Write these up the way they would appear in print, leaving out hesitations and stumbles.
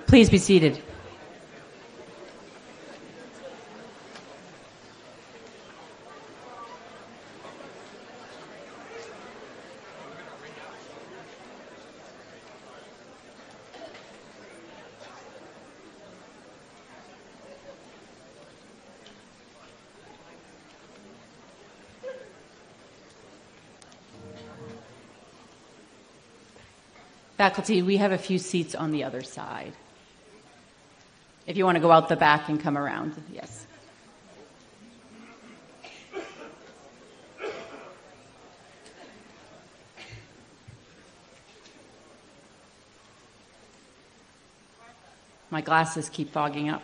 Please be seated. Faculty, we have a few seats on the other side. If you want to go out the back and come around, yes. My glasses keep fogging up.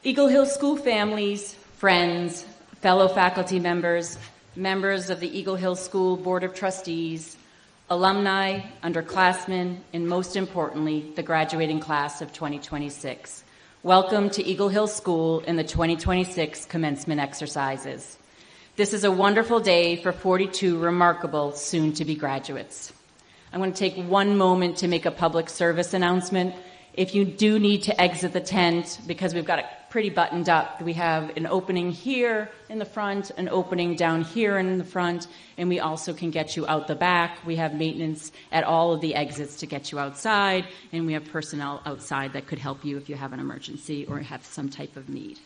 Eagle Hill School families, friends, fellow faculty members, members of the Eagle Hill School Board of Trustees, alumni, underclassmen, and most importantly, the graduating class of 2026. Welcome to Eagle Hill School in the 2026 commencement exercises. This is a wonderful day for 42 remarkable soon-to-be graduates. I'm going to take one moment to make a public service announcement. If you do need to exit the tent, because we've got it pretty buttoned up, we have an opening here in the front, an opening down here in the front, and we also can get you out the back. We have maintenance at all of the exits to get you outside, and we have personnel outside that could help you if you have an emergency or have some type of need.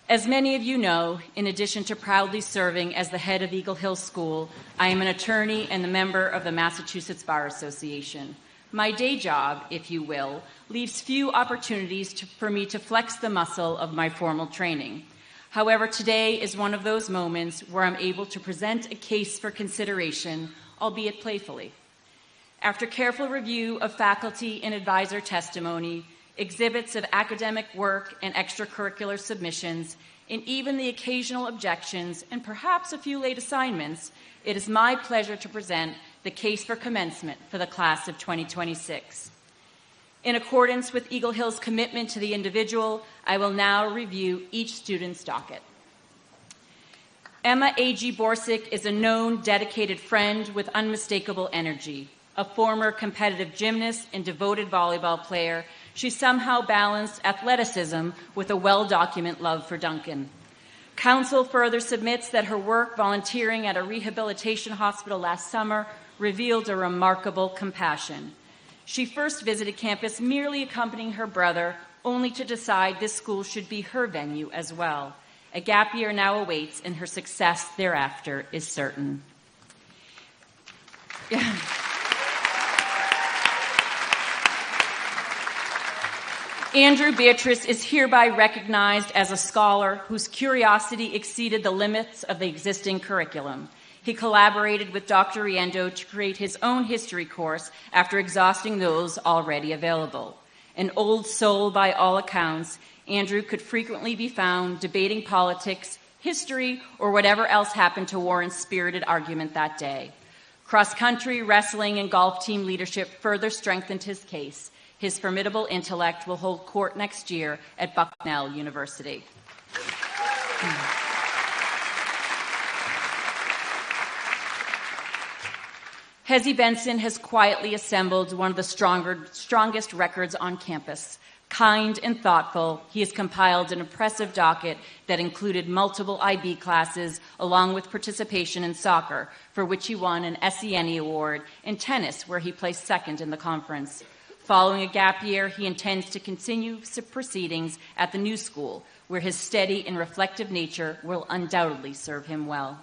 As many of you know, in addition to proudly serving as the head of Eagle Hill School, I am an attorney and a member of the Massachusetts Bar Association. My day job, if you will, leaves few opportunities for me to flex the muscle of my formal training. However, today is one of those moments where I'm able to present a case for consideration, albeit playfully. After careful review of faculty and advisor testimony, exhibits of academic work and extracurricular submissions, and even the occasional objections and perhaps a few late assignments, it is my pleasure to present the case for commencement for the class of 2026. In accordance with Eagle Hill's commitment to the individual, I will now review each student's docket. Emma A.G. Borsick is a known, dedicated friend with unmistakable energy. A former competitive gymnast and devoted volleyball player, she somehow balanced athleticism with a well-documented love for Duncan. Counsel further submits that her work volunteering at a rehabilitation hospital last summer revealed a remarkable compassion. She first visited campus merely accompanying her brother, only to decide this school should be her venue as well. A gap year now awaits, and her success thereafter is certain. Andrew Beatrice is hereby recognized as a scholar whose curiosity exceeded the limits of the existing curriculum. He collaborated with Dr. Riendo to create his own history course after exhausting those already available. An old soul by all accounts, Andrew could frequently be found debating politics, history, or whatever else happened to warrant spirited argument that day. Cross-country, wrestling, and golf team leadership further strengthened his case. His formidable intellect will hold court next year at Bucknell University. Hezzy Benson has quietly assembled one of the strongest records on campus. Kind and thoughtful, he has compiled an impressive docket that included multiple IB classes along with participation in soccer, for which he won an SENE award, and tennis, where he placed second in the conference. Following a gap year, he intends to continue proceedings at the new school, where his steady and reflective nature will undoubtedly serve him well.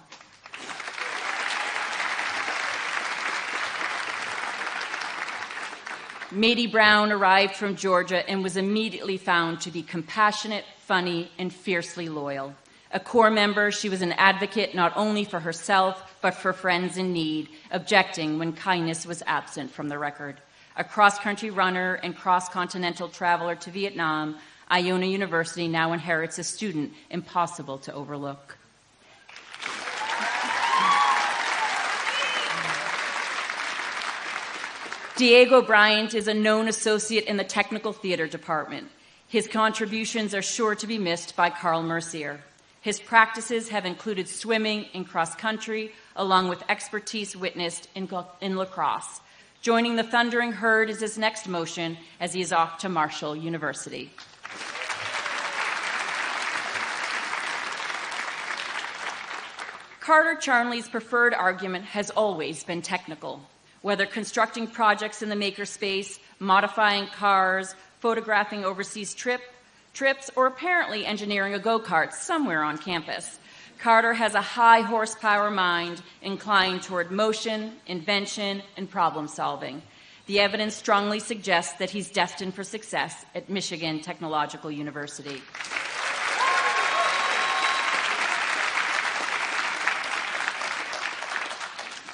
Mady Brown arrived from Georgia and was immediately found to be compassionate, funny, and fiercely loyal. A core member, she was an advocate not only for herself, but for friends in need, objecting when kindness was absent from the record. A cross-country runner and cross-continental traveler to Vietnam, Iona University now inherits a student impossible to overlook. Diego Bryant is a known associate in the technical theater department. His contributions are sure to be missed by Carl Mercier. His practices have included swimming and cross-country, along with expertise witnessed in lacrosse. Joining the Thundering Herd is his next motion as he is off to Marshall University. Carter Charnley's preferred argument has always been technical. Whether constructing projects in the makerspace, modifying cars, photographing overseas trips, or apparently engineering a go-kart somewhere on campus, Carter has a high horsepower mind inclined toward motion, invention, and problem solving. The evidence strongly suggests that he's destined for success at Michigan Technological University.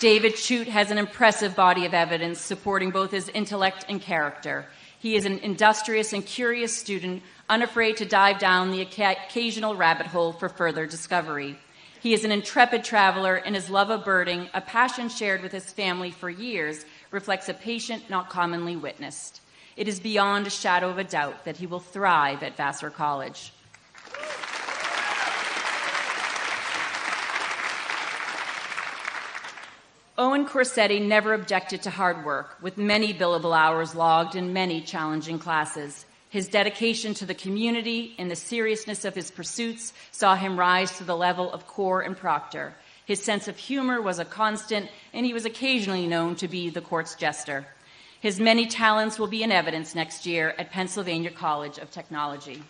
David Chute has an impressive body of evidence supporting both his intellect and character. He is an industrious and curious student, unafraid to dive down the occasional rabbit hole for further discovery. He is an intrepid traveler, and his love of birding, a passion shared with his family for years, reflects a patience not commonly witnessed. It is beyond a shadow of a doubt that he will thrive at Vassar College. Owen Corsetti never objected to hard work, with many billable hours logged in many challenging classes. His dedication to the community and the seriousness of his pursuits saw him rise to the level of Core and Proctor. His sense of humor was a constant, and he was occasionally known to be the court's jester. His many talents will be in evidence next year at Pennsylvania College of Technology.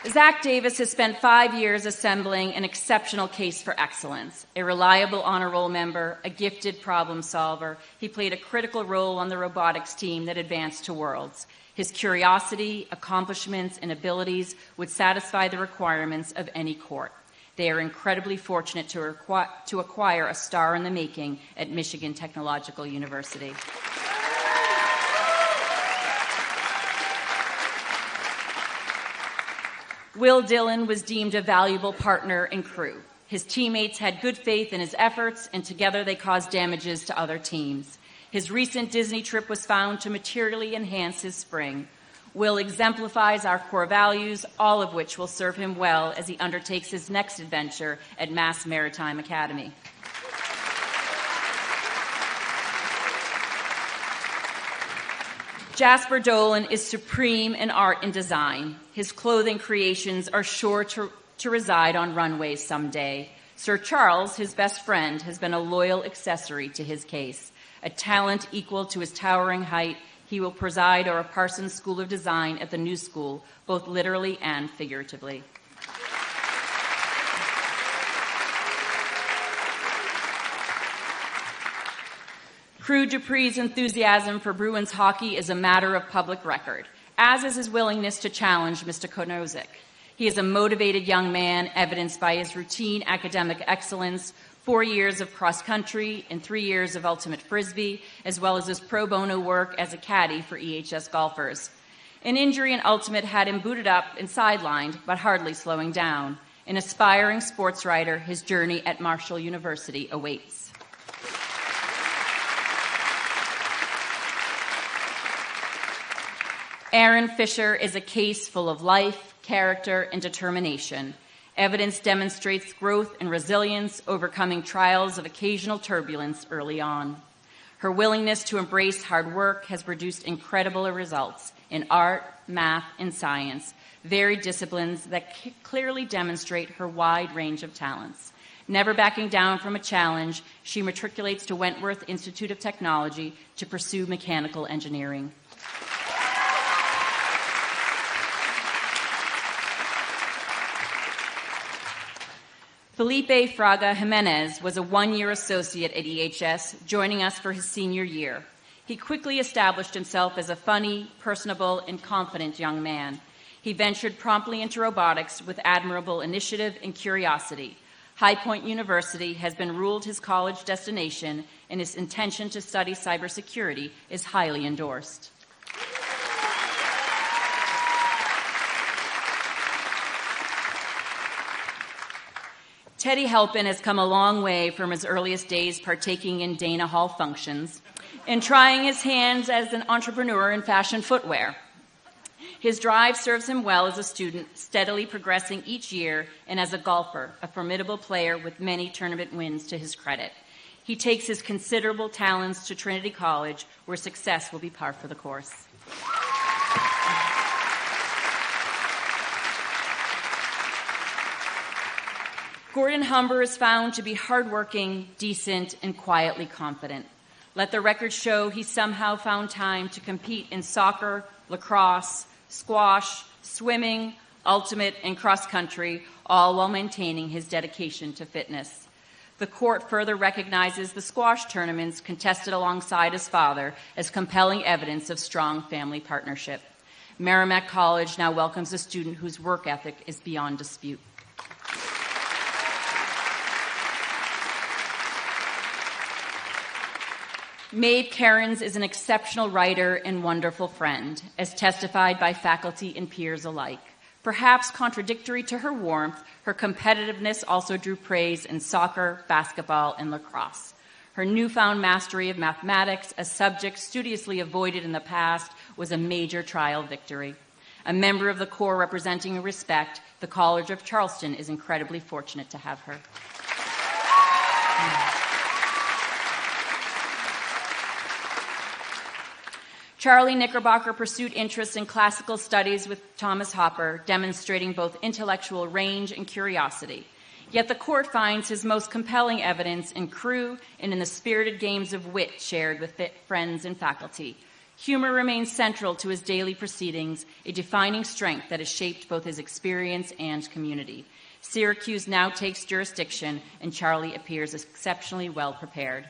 Zach Davis has spent 5 years assembling an exceptional case for excellence. A reliable honor roll member, a gifted problem solver, he played a critical role on the robotics team that advanced to Worlds. His curiosity, accomplishments, and abilities would satisfy the requirements of any court. They are incredibly fortunate to acquire a star in the making at Michigan Technological University. Will Dillon was deemed a valuable partner and crew. His teammates had good faith in his efforts, and together they caused damages to other teams. His recent Disney trip was found to materially enhance his spring. Will exemplifies our core values, all of which will serve him well as he undertakes his next adventure at Mass Maritime Academy. Jasper Dolan is supreme in art and design. His clothing creations are sure to reside on runways someday. Sir Charles, his best friend, has been a loyal accessory to his case. A talent equal to his towering height, he will preside over Parsons School of Design at the New School, both literally and figuratively. Crew Dupree's enthusiasm for Bruins hockey is a matter of public record, as is his willingness to challenge Mr. Konozik. He is a motivated young man, evidenced by his routine academic excellence, 4 years of cross-country and 3 years of ultimate frisbee, as well as his pro bono work as a caddy for EHS golfers. An injury in ultimate had him booted up and sidelined, but hardly slowing down. An aspiring sports writer, his journey at Marshall University awaits. Aaron Fisher is a case full of life, character, and determination. Evidence demonstrates growth and resilience, overcoming trials of occasional turbulence early on. Her willingness to embrace hard work has produced incredible results in art, math, and science, varied disciplines that clearly demonstrate her wide range of talents. Never backing down from a challenge, she matriculates to Wentworth Institute of Technology to pursue mechanical engineering. Felipe Fraga Jimenez was a one-year associate at EHS, joining us for his senior year. He quickly established himself as a funny, personable, and confident young man. He ventured promptly into robotics with admirable initiative and curiosity. High Point University has been ruled his college destination, and his intention to study cybersecurity is highly endorsed. Teddy Halpin has come a long way from his earliest days partaking in Dana Hall functions and trying his hands as an entrepreneur in fashion footwear. His drive serves him well as a student, steadily progressing each year, and as a golfer, a formidable player with many tournament wins to his credit. He takes his considerable talents to Trinity College, where success will be par for the course. Gordon Humber is found to be hardworking, decent, and quietly confident. Let the record show he somehow found time to compete in soccer, lacrosse, squash, swimming, ultimate, and cross country, all while maintaining his dedication to fitness. The court further recognizes the squash tournaments contested alongside his father as compelling evidence of strong family partnership. Merrimack College now welcomes a student whose work ethic is beyond dispute. Maeve Cairns is an exceptional writer and wonderful friend, as testified by faculty and peers alike. Perhaps contradictory to her warmth, her competitiveness also drew praise in soccer, basketball, and lacrosse. Her newfound mastery of mathematics, a subject studiously avoided in the past, was a major trial victory. A member of the corps representing respect, the College of Charleston is incredibly fortunate to have her. Charlie Knickerbocker pursued interests in classical studies with Thomas Hopper, demonstrating both intellectual range and curiosity. Yet the court finds his most compelling evidence in crew and in the spirited games of wit shared with friends and faculty. Humor remains central to his daily proceedings, a defining strength that has shaped both his experience and community. Syracuse now takes jurisdiction, and Charlie appears exceptionally well prepared.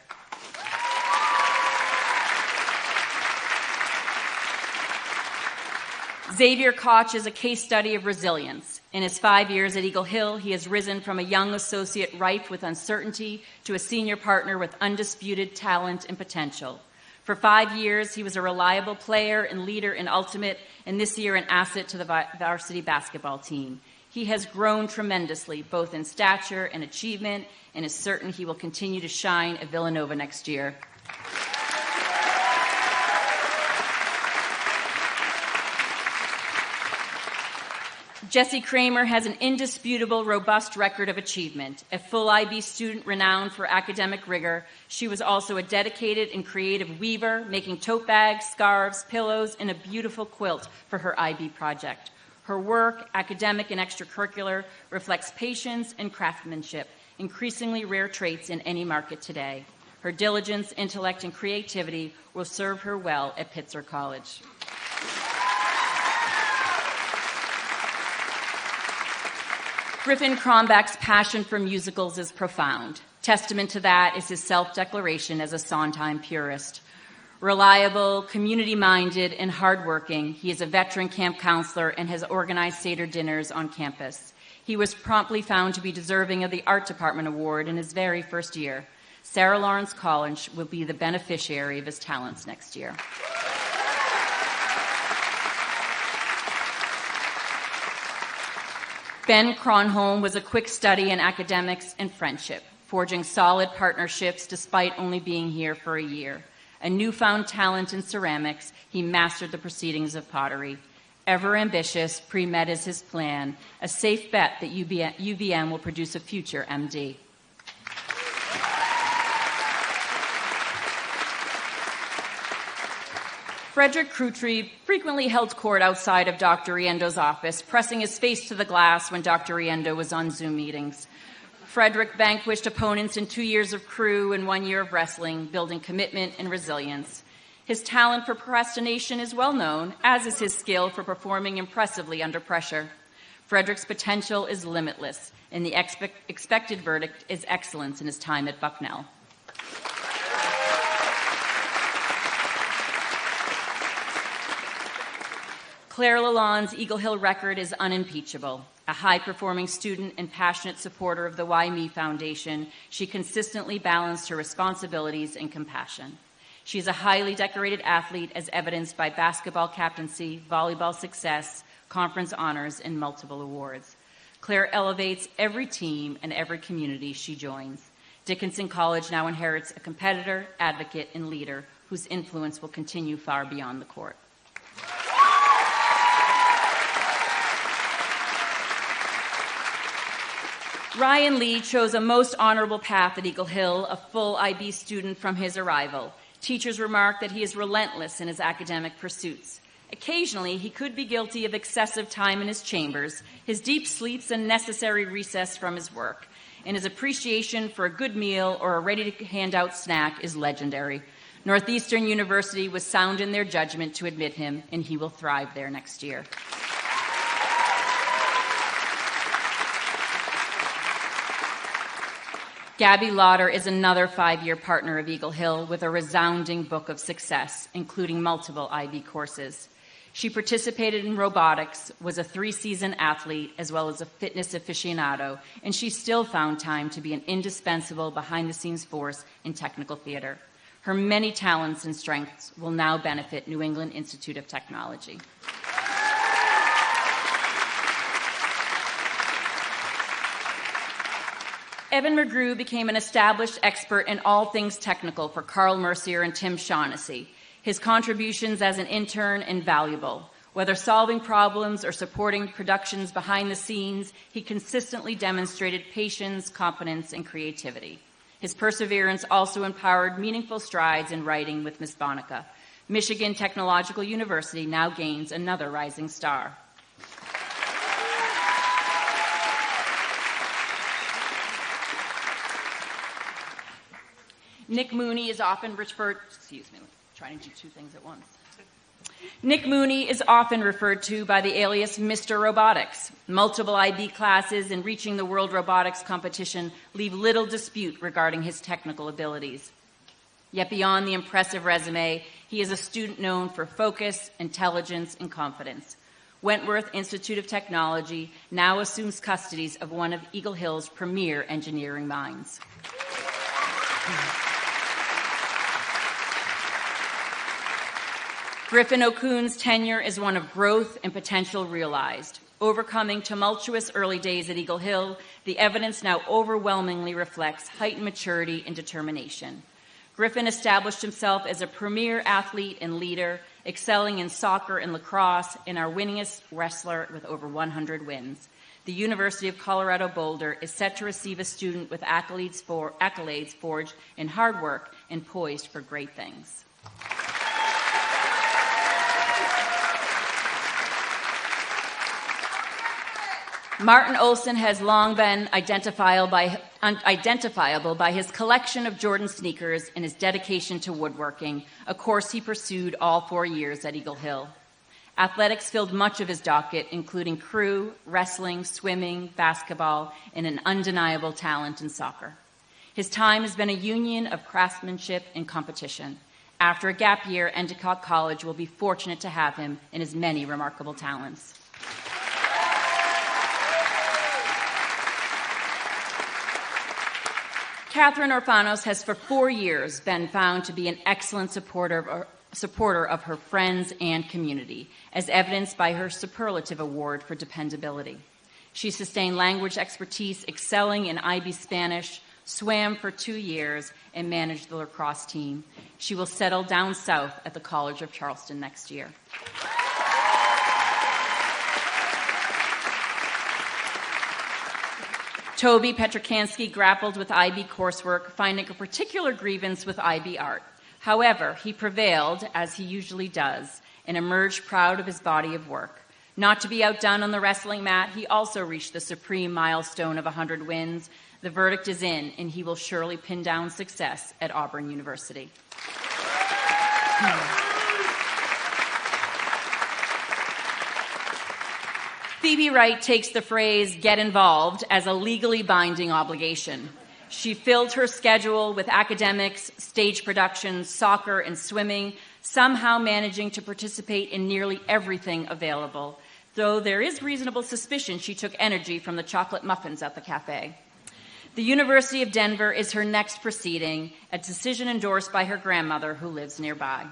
Xavier Koch is a case study of resilience. In his 5 years at Eagle Hill, he has risen from a young associate rife with uncertainty to a senior partner with undisputed talent and potential. For 5 years, he was a reliable player and leader in ultimate, and this year an asset to the varsity basketball team. He has grown tremendously, both in stature and achievement, and is certain he will continue to shine at Villanova next year. Jessie Kramer has an indisputable, robust record of achievement. A full IB student renowned for academic rigor, she was also a dedicated and creative weaver, making tote bags, scarves, pillows, and a beautiful quilt for her IB project. Her work, academic and extracurricular, reflects patience and craftsmanship, increasingly rare traits in any market today. Her diligence, intellect, and creativity will serve her well at Pitzer College. Griffin Cronbach's passion for musicals is profound. Testament to that is his self-declaration as a Sondheim purist. Reliable, community-minded, and hardworking, he is a veteran camp counselor and has organized Seder dinners on campus. He was promptly found to be deserving of the Art Department Award in his very first year. Sarah Lawrence College will be the beneficiary of his talents next year. Ben Kronholm was a quick study in academics and friendship, forging solid partnerships despite only being here for a year. A newfound talent in ceramics, he mastered the proceedings of pottery. Ever ambitious, pre-med is his plan, a safe bet that UVM will produce a future MD. Frederick Crutry frequently held court outside of Dr. Riendo's office, pressing his face to the glass when Dr. Riendo was on Zoom meetings. Frederick vanquished opponents in 2 years of crew and 1 year of wrestling, building commitment and resilience. His talent for procrastination is well known, as is his skill for performing impressively under pressure. Frederick's potential is limitless, and the expected verdict is excellence in his time at Bucknell. Claire Lalonde's Eagle Hill record is unimpeachable. A high-performing student and passionate supporter of the Why Me Foundation, she consistently balanced her responsibilities and compassion. She is a highly decorated athlete, as evidenced by basketball captaincy, volleyball success, conference honors, and multiple awards. Claire elevates every team and every community she joins. Dickinson College now inherits a competitor, advocate, and leader whose influence will continue far beyond the court. Ryan Lee chose a most honorable path at Eagle Hill, a full IB student from his arrival. Teachers remark that he is relentless in his academic pursuits. Occasionally, he could be guilty of excessive time in his chambers, his deep sleeps, and necessary recess from his work. And his appreciation for a good meal or a ready-to-hand-out snack is legendary. Northeastern University was sound in their judgment to admit him, and he will thrive there next year. Gabby Lauder is another 5-year partner of Eagle Hill with a resounding book of success, including multiple IB courses. She participated in robotics, was a 3-season athlete, as well as a fitness aficionado, and she still found time to be an indispensable behind-the-scenes force in technical theater. Her many talents and strengths will now benefit New England Institute of Technology. Evan McGrew became an established expert in all things technical for Carl Mercier and Tim Shaughnessy. His contributions as an intern invaluable. Whether solving problems or supporting productions behind the scenes, he consistently demonstrated patience, competence, and creativity. His perseverance also empowered meaningful strides in writing with Ms. Bonica. Michigan Technological University now gains another rising star. Nick Mooney is often referred, trying to do two things at once. Nick Mooney is often referred to by the alias Mr. Robotics. Multiple IB classes and reaching the World Robotics Competition leave little dispute regarding his technical abilities. Yet beyond the impressive resume, he is a student known for focus, intelligence, and confidence. Wentworth Institute of Technology now assumes custody of one of Eagle Hill's premier engineering minds. Griffin O'Coon's tenure is one of growth and potential realized. Overcoming tumultuous early days at Eagle Hill, the evidence now overwhelmingly reflects heightened maturity and determination. Griffin established himself as a premier athlete and leader, excelling in soccer and lacrosse, and our winningest wrestler with over 100 wins. The University of Colorado Boulder is set to receive a student with accolades forged in hard work and poised for great things. Martin Olson has long been identifiable by his collection of Jordan sneakers and his dedication to woodworking, a course he pursued all 4 years at Eagle Hill. Athletics filled much of his docket, including crew, wrestling, swimming, basketball, and an undeniable talent in soccer. His time has been a union of craftsmanship and competition. After a gap year, Endicott College will be fortunate to have him and his many remarkable talents. Catherine Orfanos has for 4 years been found to be an excellent supporter of her friends and community, as evidenced by her superlative award for dependability. She sustained language expertise, excelling in IB Spanish, swam for 2 years, and managed the lacrosse team. She will settle down south at the College of Charleston next year. Toby Petrokansky grappled with IB coursework, finding a particular grievance with IB art. However, he prevailed, as he usually does, and emerged proud of his body of work. Not to be outdone on the wrestling mat, he also reached the supreme milestone of 100 wins. The verdict is in, and he will surely pin down success at Auburn University. Phoebe Wright takes the phrase "get involved" as a legally binding obligation. She filled her schedule with academics, stage productions, soccer, and swimming, somehow managing to participate in nearly everything available, though there is reasonable suspicion she took energy from the chocolate muffins at the cafe. The University of Denver is her next proceeding, a decision endorsed by her grandmother, who lives nearby.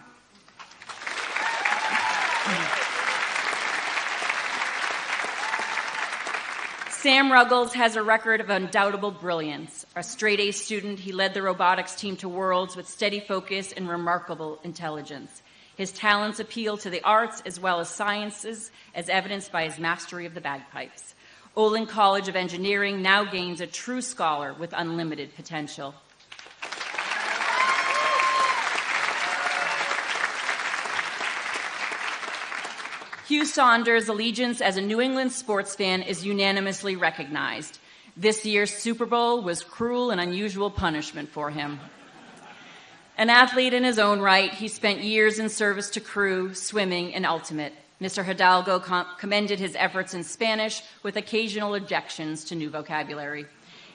Sam Ruggles has a record of undoubtable brilliance. A straight-A student, he led the robotics team to worlds with steady focus and remarkable intelligence. His talents appeal to the arts as well as sciences, as evidenced by his mastery of the bagpipes. Olin College of Engineering now gains a true scholar with unlimited potential. Hugh Saunders' allegiance as a New England sports fan is unanimously recognized. This year's Super Bowl was cruel and unusual punishment for him. An athlete in his own right, he spent years in service to crew, swimming, and ultimate. Mr. Hidalgo commended his efforts in Spanish with occasional objections to new vocabulary.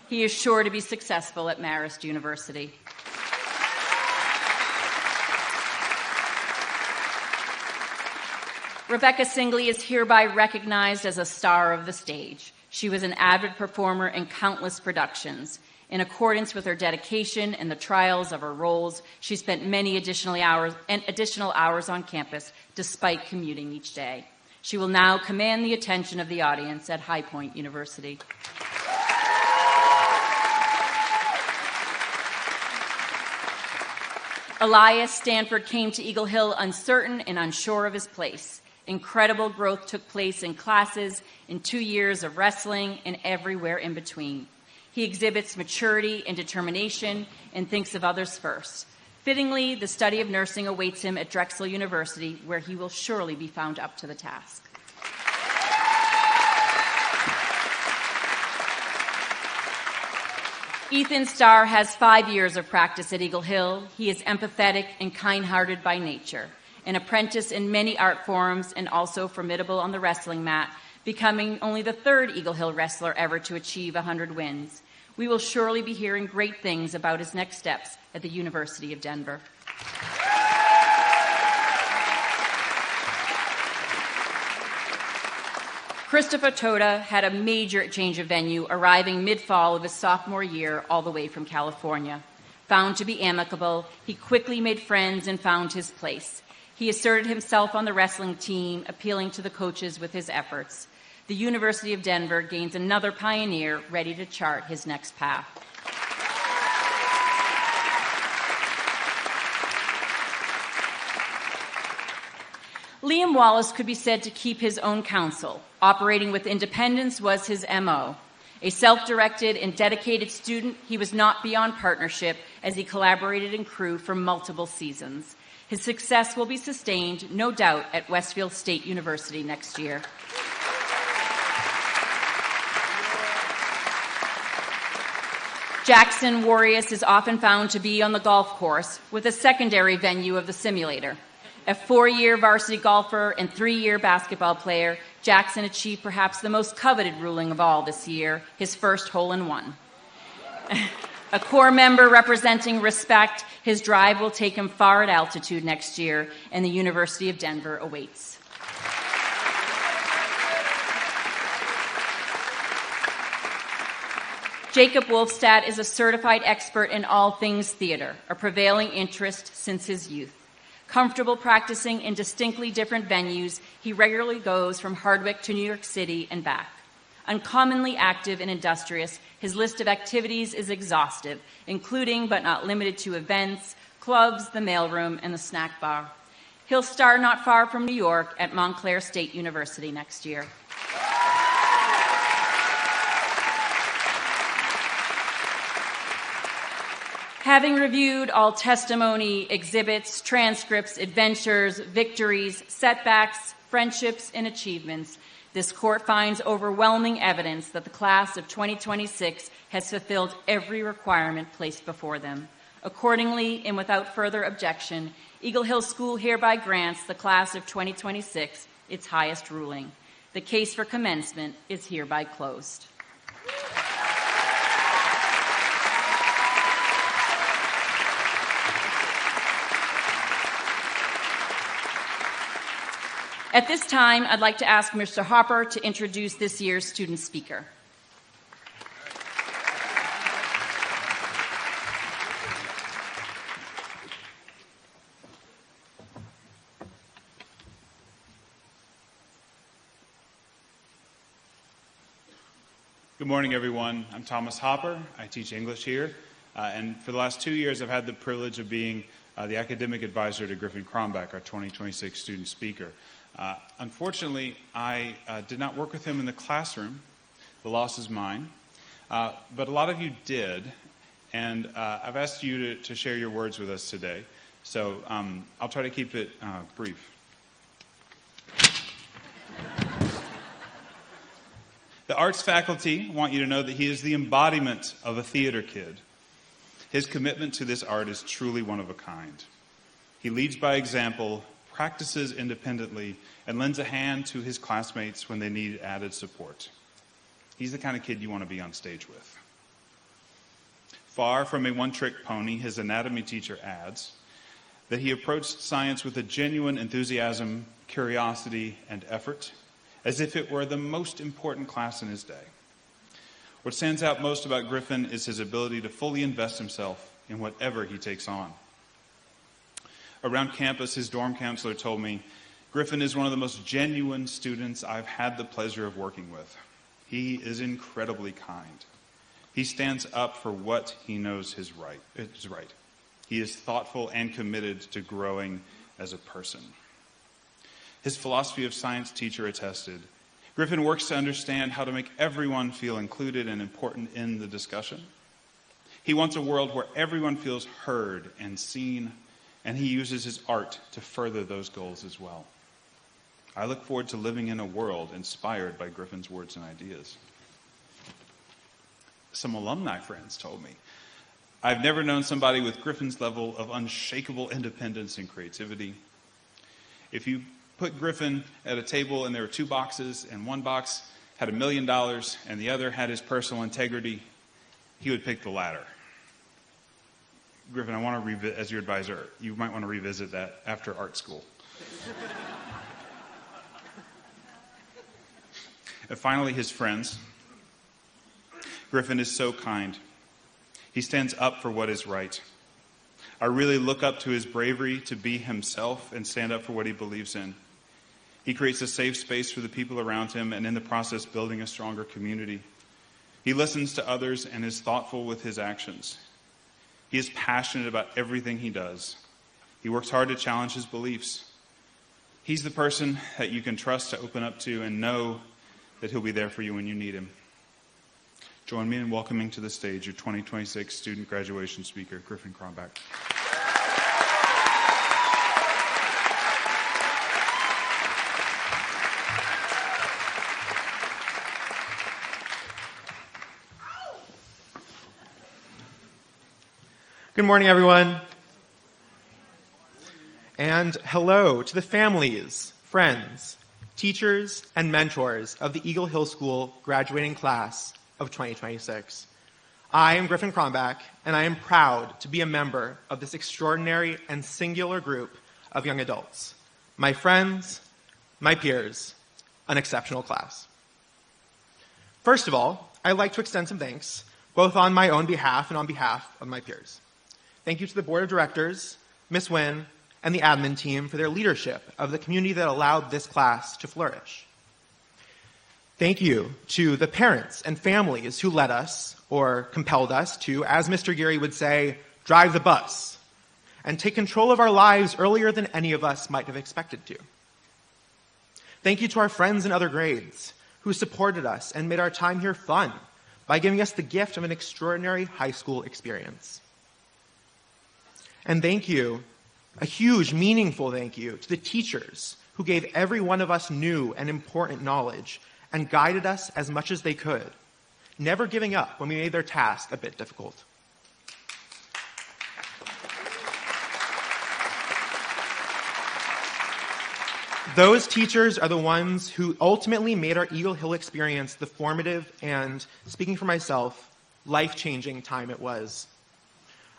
He is sure to be successful at Marist University. Rebecca Singley is hereby recognized as a star of the stage. She was an avid performer in countless productions. In accordance with her dedication and the trials of her roles, she spent many additional hours on campus despite commuting each day. She will now command the attention of the audience at High Point University. Elias Stanford came to Eagle Hill uncertain and unsure of his place. Incredible growth took place in classes, in 2 years of wrestling, and everywhere in between. He exhibits maturity and determination and thinks of others first. Fittingly, the study of nursing awaits him at Drexel University, where he will surely be found up to the task. Ethan Starr has 5 years of practice at Eagle Hill. He is empathetic and kind-hearted by nature, an apprentice in many art forms and also formidable on the wrestling mat, becoming only the 3rd Eagle Hill wrestler ever to achieve 100 wins. We will surely be hearing great things about his next steps at the University of Denver. Christopher Toda had a major change of venue, arriving mid-fall of his sophomore year all the way from California. Found to be amicable, he quickly made friends and found his place. He asserted himself on the wrestling team, appealing to the coaches with his efforts. The University of Denver gains another pioneer ready to chart his next path. Liam Wallace could be said to keep his own counsel. Operating with independence was his MO. A self-directed and dedicated student, he was not beyond partnership as he collaborated in crew for multiple seasons. His success will be sustained, no doubt, at Westfield State University next year. Jackson Warrius is often found to be on the golf course with a secondary venue of the simulator. A 4-year varsity golfer and 3-year basketball player, Jackson achieved perhaps the most coveted ruling of all this year, his first hole-in-one. A core member representing respect, his drive will take him far at altitude next year, and the University of Denver awaits. Jacob Wolfstadt is a certified expert in all things theater, a prevailing interest since his youth. Comfortable practicing in distinctly different venues, he regularly goes from Hardwick to New York City and back. Uncommonly active and industrious, his list of activities is exhaustive, including but not limited to events, clubs, the mailroom, and the snack bar. He'll star not far from New York at Montclair State University next year. Having reviewed all testimony, exhibits, transcripts, adventures, victories, setbacks, friendships, and achievements, this court finds overwhelming evidence that the class of 2026 has fulfilled every requirement placed before them. Accordingly, and without further objection, Eagle Hill School hereby grants the class of 2026 its highest ruling. The case for commencement is hereby closed. At this time, I'd like to ask Mr. Hopper to introduce this year's student speaker. Good morning, everyone. I'm Thomas Hopper. I teach English here. And for the last 2 years, I've had the privilege of being the academic advisor to Griffin Crombeck, our 2026 student speaker. Unfortunately, I did not work with him in the classroom, The loss is mine. But a lot of you did, and I've asked you to share your words with us today. So I'll try to keep it brief. The arts faculty want you to know that he is the embodiment of a theater kid. His commitment to this art is truly one of a kind. He leads by example, practices independently, and lends a hand to his classmates when they need added support. He's the kind of kid you want to be on stage with. Far from a one-trick pony, his anatomy teacher adds that he approached science with a genuine enthusiasm, curiosity, and effort, as if it were the most important class in his day. What stands out most about Griffin is his ability to fully invest himself in whatever he takes on. Around campus, his dorm counselor told me, Griffin is one of the most genuine students I've had the pleasure of working with. He is incredibly kind. He stands up for what he knows is right. He is thoughtful and committed to growing as a person. His philosophy of science teacher attested, Griffin works to understand how to make everyone feel included and important in the discussion. He wants a world where everyone feels heard and seen, and he uses his art to further those goals as well. I look forward to living in a world inspired by Griffin's words and ideas. Some alumni friends told me, I've never known somebody with Griffin's level of unshakable independence and creativity. If you put Griffin at a table and there were two boxes, and one box had $1 million and the other had his personal integrity, he would pick the latter. Griffin, I want to revisit, as your advisor, you might want to revisit that after art school. And finally, his friends. Griffin is so kind. He stands up for what is right. I really look up to his bravery to be himself and stand up for what he believes in. He creates a safe space for the people around him and in the process building a stronger community. He listens to others and is thoughtful with his actions. He is passionate about everything he does. He works hard to challenge his beliefs. He's the person that you can trust to open up to and know that he'll be there for you when you need him. Join me in welcoming to the stage your 2026 student graduation speaker, Griffin Cronbach. Good morning, everyone. And hello to the families, friends, teachers, and mentors of the Eagle Hill School graduating class of 2026. I am Griffin Cronbach, and I am proud to be a member of this extraordinary and singular group of young adults, my friends, my peers, an exceptional class. First of all, I'd like to extend some thanks, both on my own behalf and on behalf of my peers. Thank you to the Board of Directors, Ms. Wynn, and the admin team for their leadership of the community that allowed this class to flourish. Thank you to the parents and families who led us, or compelled us to, as Mr. Geary would say, drive the bus, and take control of our lives earlier than any of us might have expected to. Thank you to our friends in other grades who supported us and made our time here fun by giving us the gift of an extraordinary high school experience. And thank you, a huge, meaningful thank you to the teachers who gave every one of us new and important knowledge and guided us as much as they could, never giving up when we made their task a bit difficult. Those teachers are the ones who ultimately made our Eagle Hill experience the formative and, speaking for myself, life-changing time it was.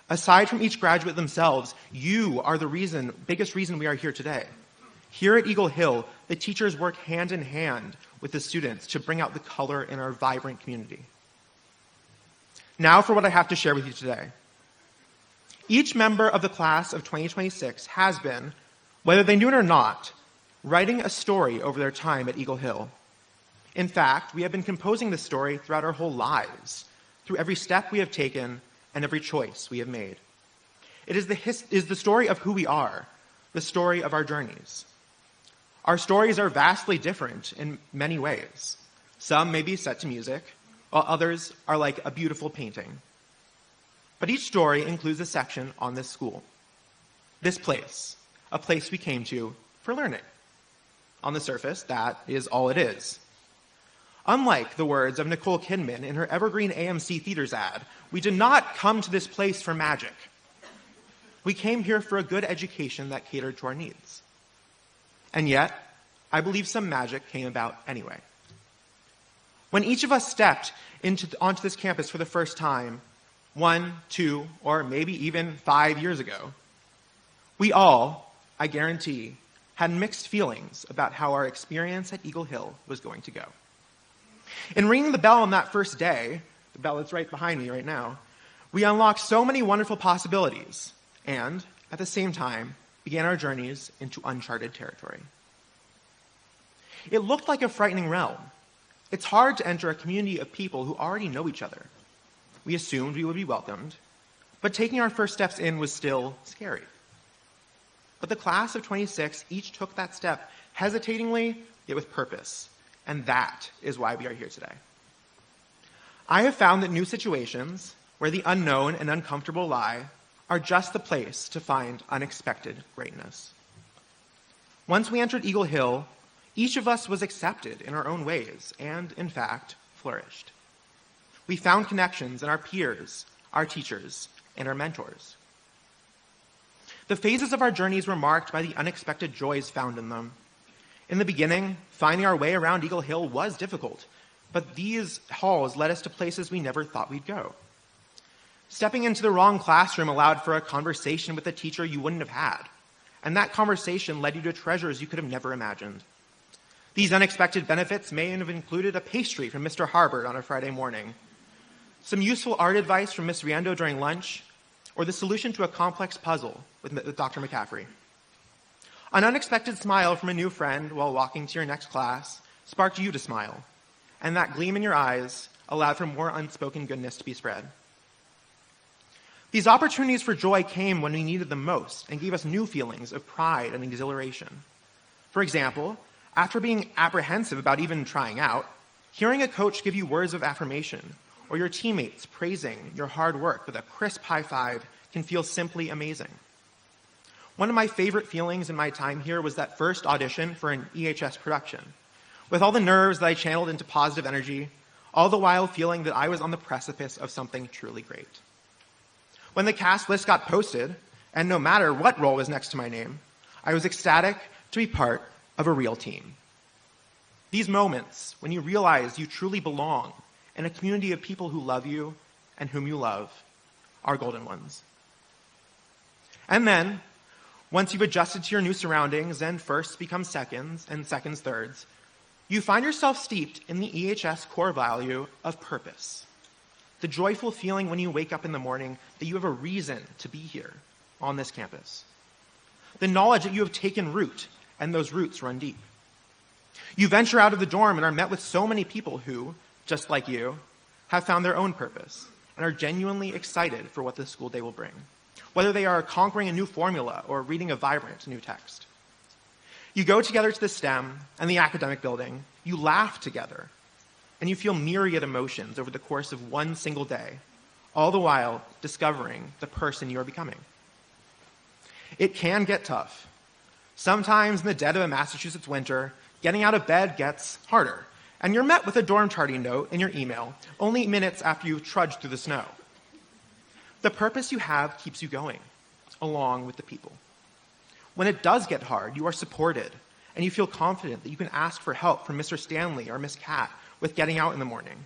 Aside from each graduate themselves, you are the biggest reason we are here today. Here at Eagle Hill, the teachers work hand in hand with the students to bring out the color in our vibrant community. Now for what I have to share with you today. Each member of the class of 2026 has been, whether they knew it or not, writing a story over their time at Eagle Hill. In fact, we have been composing this story throughout our whole lives, through every step we have taken and every choice we have made. It is the story of who we are, the story of our journeys. Our stories are vastly different in many ways. Some may be set to music, while others are like a beautiful painting. But each story includes a section on this school. This place, a place we came to for learning. On the surface, that is all it is. Unlike the words of Nicole Kidman in her Evergreen AMC Theaters ad, we did not come to this place for magic. We came here for a good education that catered to our needs. And yet, I believe some magic came about anyway. When each of us stepped onto this campus for the first time, 1, 2, or maybe even 5 years ago, we all, I guarantee, had mixed feelings about how our experience at Eagle Hill was going to go. In ringing the bell on that first day, the bell that's right behind me right now, we unlocked so many wonderful possibilities and, at the same time, began our journeys into uncharted territory. It looked like a frightening realm. It's hard to enter a community of people who already know each other. We assumed we would be welcomed, but taking our first steps in was still scary. But the class of 26 each took that step hesitatingly, yet with purpose. And that is why we are here today. I have found that new situations, where the unknown and uncomfortable lie, are just the place to find unexpected greatness. Once we entered Eagle Hill, each of us was accepted in our own ways and, in fact, flourished. We found connections in our peers, our teachers, and our mentors. The phases of our journeys were marked by the unexpected joys found in them. In the beginning, finding our way around Eagle Hill was difficult, but these halls led us to places we never thought we'd go. Stepping into the wrong classroom allowed for a conversation with a teacher you wouldn't have had, and that conversation led you to treasures you could have never imagined. These unexpected benefits may have included a pastry from Mr. Harbert on a Friday morning, some useful art advice from Miss Riendo during lunch, or the solution to a complex puzzle with Dr. McCaffrey. An unexpected smile from a new friend while walking to your next class sparked you to smile, and that gleam in your eyes allowed for more unspoken goodness to be spread. These opportunities for joy came when we needed them most and gave us new feelings of pride and exhilaration. For example, after being apprehensive about even trying out, hearing a coach give you words of affirmation or your teammates praising your hard work with a crisp high five can feel simply amazing. One of my favorite feelings in my time here was that first audition for an EHS production, with all the nerves that I channeled into positive energy, all the while feeling that I was on the precipice of something truly great. When the cast list got posted, and no matter what role was next to my name, I was ecstatic to be part of a real team. These moments, when you realize you truly belong in a community of people who love you and whom you love, are golden ones. And then, once you've adjusted to your new surroundings and firsts become seconds and seconds thirds, you find yourself steeped in the EHS core value of purpose. The joyful feeling when you wake up in the morning that you have a reason to be here on this campus. The knowledge that you have taken root and those roots run deep. You venture out of the dorm and are met with so many people who, just like you, have found their own purpose and are genuinely excited for what this school day will bring, whether they are conquering a new formula or reading a vibrant new text. You go together to the STEM and the academic building, you laugh together, and you feel myriad emotions over the course of one single day, all the while discovering the person you are becoming. It can get tough. Sometimes in the dead of a Massachusetts winter, getting out of bed gets harder, and you're met with a dorm charting note in your email only minutes after you've trudged through the snow. The purpose you have keeps you going, along with the people. When it does get hard, you are supported, and you feel confident that you can ask for help from Mr. Stanley or Miss Cat with getting out in the morning,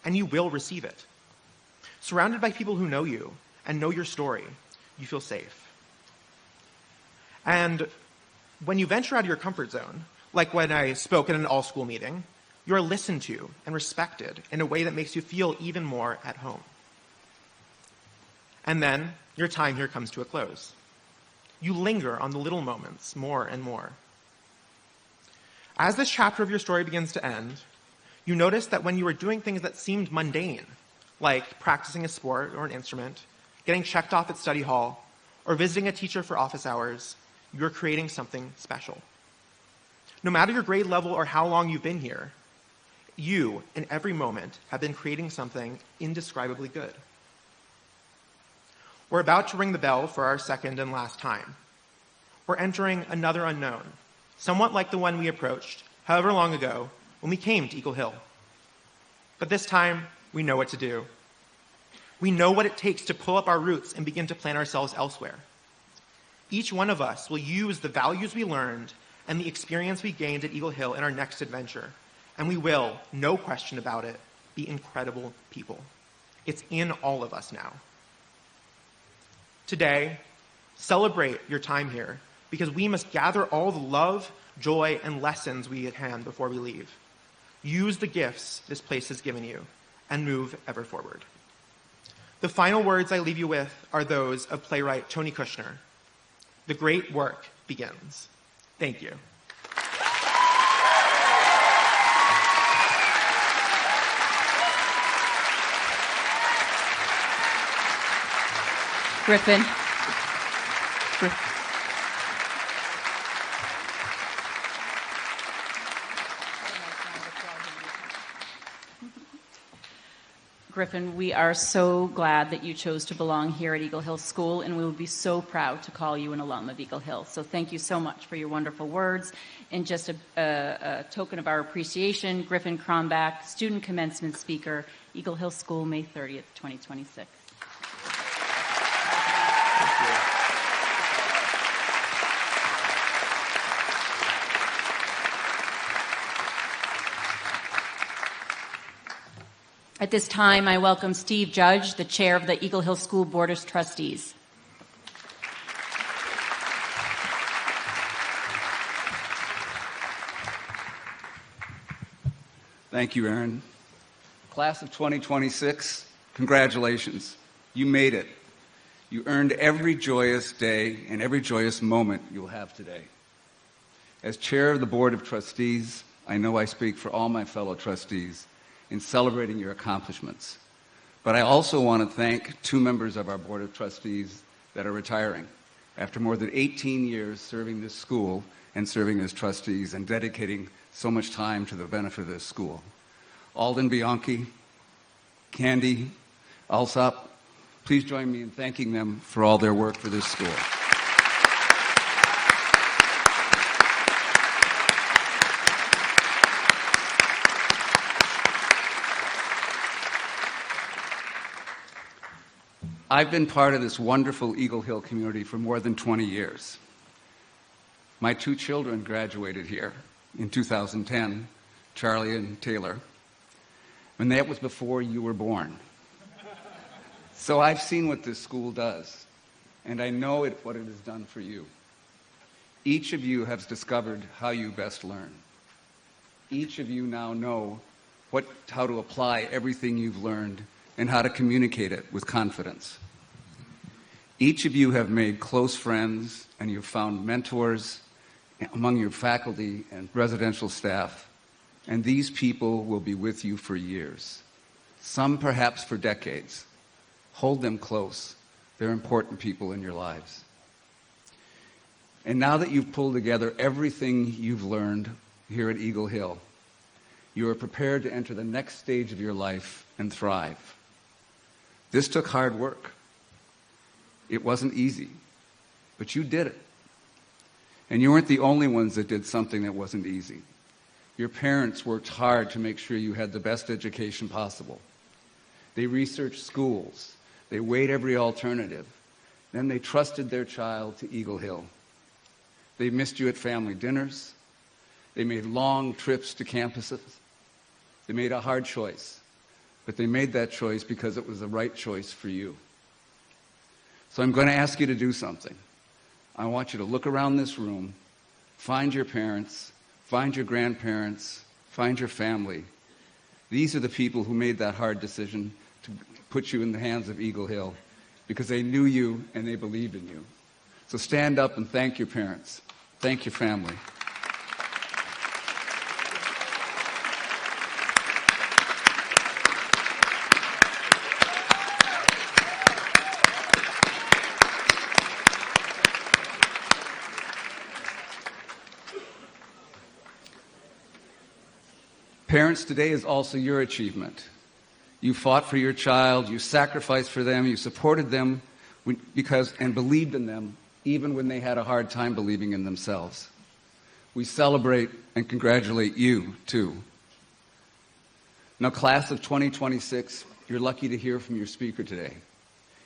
and you will receive it. Surrounded by people who know you and know your story, you feel safe. And when you venture out of your comfort zone, like when I spoke at an all-school meeting, you are listened to and respected in a way that makes you feel even more at home. And then your time here comes to a close. You linger on the little moments more and more. As this chapter of your story begins to end, you notice that when you were doing things that seemed mundane, like practicing a sport or an instrument, getting checked off at study hall, or visiting a teacher for office hours, you're creating something special. No matter your grade level or how long you've been here, You, in every moment, have been creating something indescribably good. We're about to ring the bell for our second and last time. We're entering another unknown, somewhat like the one we approached however long ago when we came to Eagle Hill. But this time, we know what to do. We know what it takes to pull up our roots and begin to plan ourselves elsewhere. Each one of us will use the values we learned and the experience we gained at Eagle Hill in our next adventure, and we will, no question about it, be incredible people. It's in all of us now. Today, celebrate your time here, because we must gather all the love, joy, and lessons we at hand before we leave. Use the gifts this place has given you, and move ever forward. The final words I leave you with are those of playwright Tony Kushner. The great work begins. Thank you. Griffin. Griffin, we are so glad that you chose to belong here at Eagle Hill School, and we will be so proud to call you an alum of Eagle Hill. So thank you so much for your wonderful words. And just a token of our appreciation, Griffin Kronbach, student commencement speaker, Eagle Hill School, May 30th, 2026. At this time, I welcome Steve Judge, the chair of the Eagle Hill School Board of Trustees. Thank you, Aaron. Class of 2026, congratulations. You made it. You earned every joyous day and every joyous moment you'll have today. As chair of the Board of Trustees, I know I speak for all my fellow trustees in celebrating your accomplishments. But I also want to thank two members of our Board of Trustees that are retiring after more than 18 years serving this school and serving as trustees and dedicating so much time to the benefit of this school. Alden Bianchi, Candy, Alsop, please join me in thanking them for all their work for this school. I've been part of this wonderful Eagle Hill community for more than 20 years. My two children graduated here in 2010, Charlie and Taylor, and that was before you were born. So I've seen what this school does, and I know what it has done for you. Each of you has discovered how you best learn. Each of you now know how to apply everything you've learned and how to communicate it with confidence. Each of you have made close friends, and you've found mentors among your faculty and residential staff, and these people will be with you for years, some perhaps for decades. Hold them close. They're important people in your lives. And now that you've pulled together everything you've learned here at Eagle Hill, you are prepared to enter the next stage of your life and thrive. This took hard work. It wasn't easy, but you did it. And you weren't the only ones that did something that wasn't easy. Your parents worked hard to make sure you had the best education possible. They researched schools. They weighed every alternative. Then they trusted their child to Eagle Hill. They missed you at family dinners. They made long trips to campuses. They made a hard choice. But they made that choice because it was the right choice for you. So I'm going to ask you to do something. I want you to look around this room, find your parents, find your grandparents, find your family. These are the people who made that hard decision to put you in the hands of Eagle Hill because they knew you and they believed in you. So stand up and thank your parents. Thank your family. Parents, today is also your achievement. You fought for your child, you sacrificed for them, you supported them and believed in them even when they had a hard time believing in themselves. We celebrate and congratulate you, too. Now, class of 2026, you're lucky to hear from your speaker today.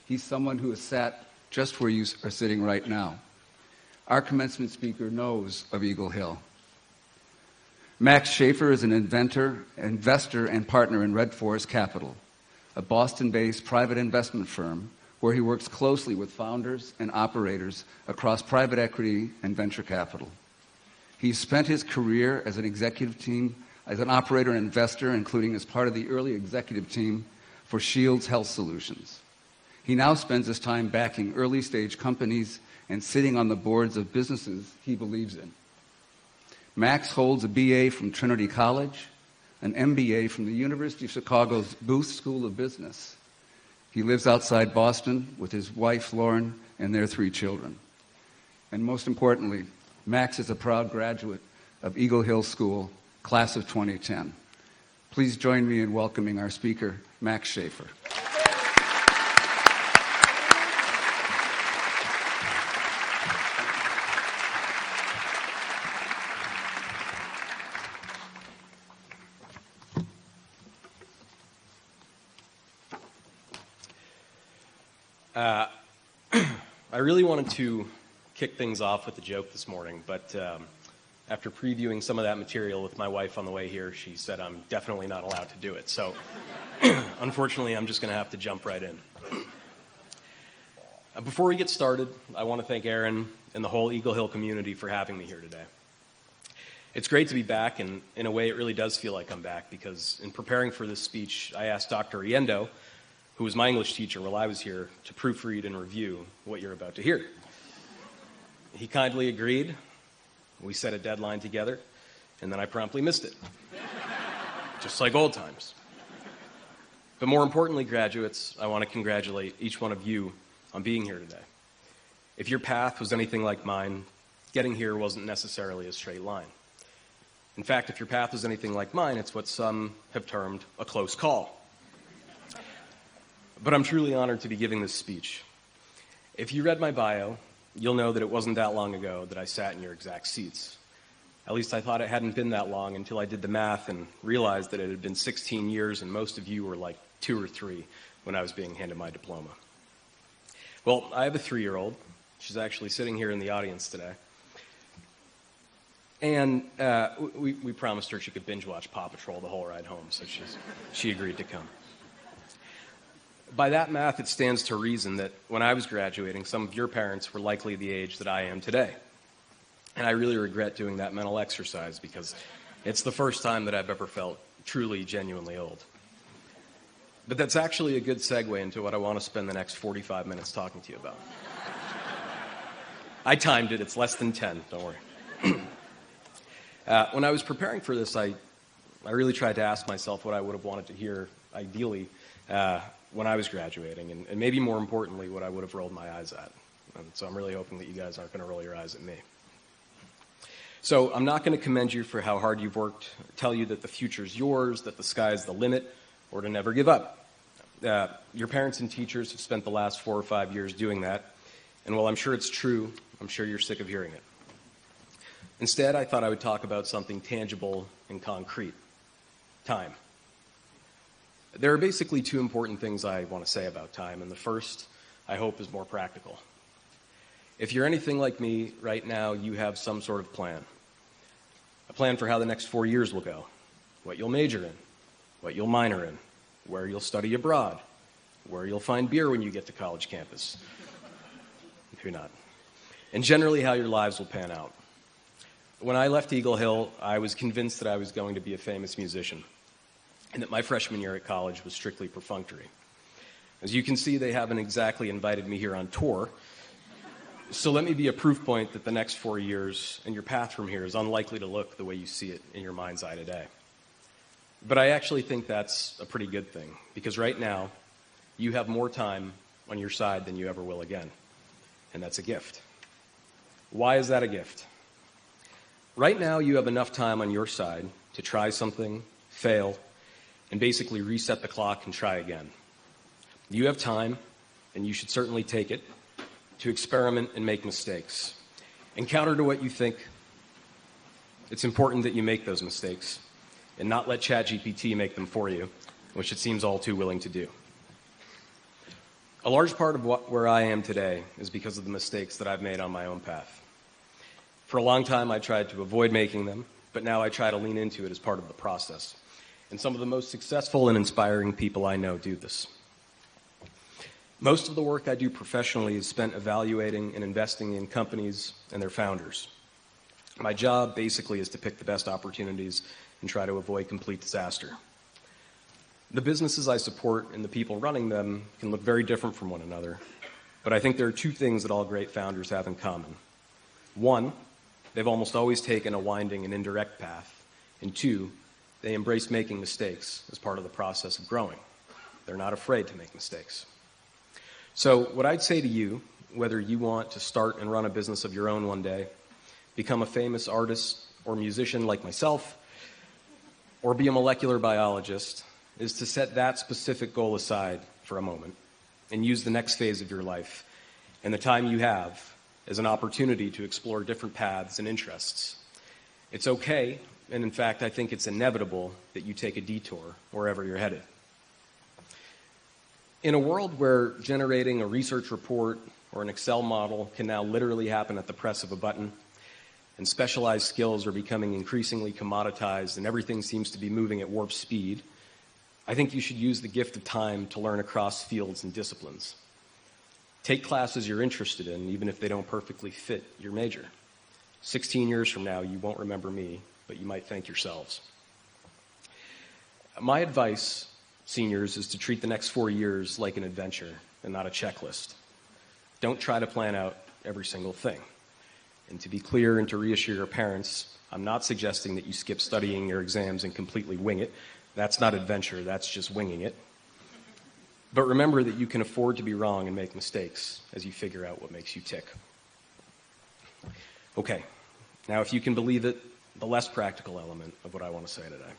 He's someone who has sat just where you are sitting right now. Our commencement speaker knows of Eagle Hill. Max Schaefer is an investor, and partner in Red Forest Capital, a Boston-based private investment firm where he works closely with founders and operators across private equity and venture capital. He's spent his career as an operator and investor, including as part of the early executive team for Shields Health Solutions. He now spends his time backing early-stage companies and sitting on the boards of businesses he believes in. Max holds a BA from Trinity College, an MBA from the University of Chicago's Booth School of Business. He lives outside Boston with his wife, Lauren, and their 3 children. And most importantly, Max is a proud graduate of Eagle Hill School, class of 2010. Please join me in welcoming our speaker, Max Schaefer. I really wanted to kick things off with a joke this morning, but after previewing some of that material with my wife on the way here, she said I'm definitely not allowed to do it. So unfortunately, I'm just going to have to jump right in. Before we get started, I want to thank Aaron and the whole Eagle Hill community for having me here today. It's great to be back, and in a way it really does feel like I'm back, because in preparing for this speech, I asked Dr. Riendo, who was my English teacher while I was here, to proofread and review what you're about to hear. He kindly agreed. We set a deadline together, and then I promptly missed it. Just like old times. But more importantly, graduates, I want to congratulate each one of you on being here today. If your path was anything like mine, getting here wasn't necessarily a straight line. In fact, if your path was anything like mine, it's what some have termed a close call. But I'm truly honored to be giving this speech. If you read my bio, you'll know that it wasn't that long ago that I sat in your exact seats. At least I thought it hadn't been that long until I did the math and realized that it had been 16 years and most of you were like 2 or 3 when I was being handed my diploma. Well, I have a 3-year-old. She's actually sitting here in the audience today. And we promised her she could binge watch Paw Patrol the whole ride home, so she agreed to come. By that math, it stands to reason that when I was graduating, some of your parents were likely the age that I am today. And I really regret doing that mental exercise because it's the first time that I've ever felt truly, genuinely old. But that's actually a good segue into what I want to spend the next 45 minutes talking to you about. I timed it. It's less than 10. Don't worry. When I was preparing for this, I really tried to ask myself what I would have wanted to hear, ideally, when I was graduating, and maybe more importantly, what I would have rolled my eyes at. And so I'm really hoping that you guys aren't going to roll your eyes at me. So I'm not going to commend you for how hard you've worked, tell you that the future's yours, that the sky's the limit, or to never give up. Your parents and teachers have spent the last 4 or 5 years doing that, and while I'm sure it's true, I'm sure you're sick of hearing it. Instead, I thought I would talk about something tangible and concrete: time. There are basically 2 important things I want to say about time, and the first, I hope, is more practical. If you're anything like me, right now you have some sort of plan. A plan for how the next 4 years will go, what you'll major in, what you'll minor in, where you'll study abroad, where you'll find beer when you get to college campus. Maybe not. And generally how your lives will pan out. When I left Eagle Hill, I was convinced that I was going to be a famous musician, and that my freshman year at college was strictly perfunctory. As you can see, they haven't exactly invited me here on tour, so let me be a proof point that the next 4 years and your path from here is unlikely to look the way you see it in your mind's eye today. But I actually think that's a pretty good thing, because right now, you have more time on your side than you ever will again, and that's a gift. Why is that a gift? Right now, you have enough time on your side to try something, fail, and basically reset the clock and try again. You have time, and you should certainly take it, to experiment and make mistakes. And counter to what you think, it's important that you make those mistakes and not let ChatGPT make them for you, which it seems all too willing to do. A large part of where I am today is because of the mistakes that I've made on my own path. For a long time, I tried to avoid making them, but now I try to lean into it as part of the process. And some of the most successful and inspiring people I know do this. Most of the work I do professionally is spent evaluating and investing in companies and their founders. My job basically is to pick the best opportunities and try to avoid complete disaster. The businesses I support and the people running them can look very different from one another, but I think there are two things that all great founders have in common. One, they've almost always taken a winding and indirect path, and two, they embrace making mistakes as part of the process of growing. They're not afraid to make mistakes. So what I'd say to you, whether you want to start and run a business of your own one day, become a famous artist or musician like myself, or be a molecular biologist, is to set that specific goal aside for a moment and use the next phase of your life and the time you have as an opportunity to explore different paths and interests. It's okay, and in fact, I think it's inevitable that you take a detour wherever you're headed. In a world where generating a research report or an Excel model can now literally happen at the press of a button, and specialized skills are becoming increasingly commoditized and everything seems to be moving at warp speed, I think you should use the gift of time to learn across fields and disciplines. Take classes you're interested in, even if they don't perfectly fit your major. 16 years from now, you won't remember me, but you might thank yourselves. My advice, seniors, is to treat the next 4 years like an adventure and not a checklist. Don't try to plan out every single thing. And to be clear and to reassure your parents, I'm not suggesting that you skip studying your exams and completely wing it. That's not adventure, that's just winging it. But remember that you can afford to be wrong and make mistakes as you figure out what makes you tick. Okay, now if you can believe it, the less practical element of what I want to say today.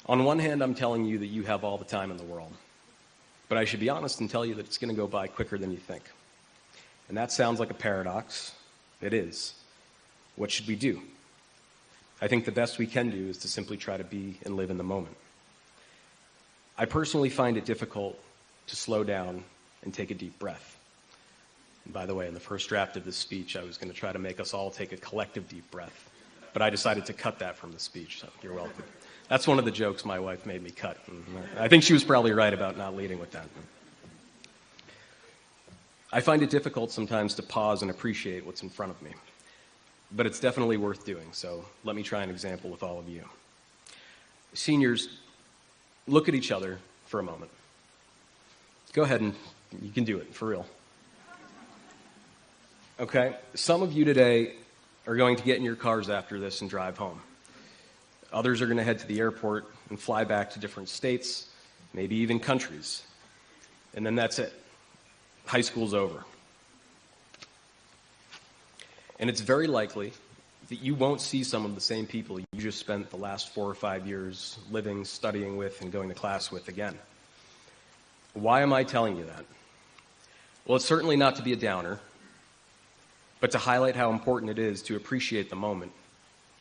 On one hand, I'm telling you that you have all the time in the world. But I should be honest and tell you that it's going to go by quicker than you think. And that sounds like a paradox. It is. What should we do? I think the best we can do is to simply try to be and live in the moment. I personally find it difficult to slow down and take a deep breath. And by the way, in the first draft of this speech, I was going to try to make us all take a collective deep breath. But I decided to cut that from the speech, so you're welcome. That's one of the jokes my wife made me cut. I think she was probably right about not leading with that. I find it difficult sometimes to pause and appreciate what's in front of me. But it's definitely worth doing, so let me try an example with all of you. Seniors, look at each other for a moment. Go ahead and you can do it, for real. Okay, some of you today are going to get in your cars after this and drive home. Others are going to head to the airport and fly back to different states, maybe even countries. And then that's it. High school's over. And it's very likely that you won't see some of the same people you just spent the last 4 or 5 years living, studying with, and going to class with again. Why am I telling you that? Well, it's certainly not to be a downer, but to highlight how important it is to appreciate the moment,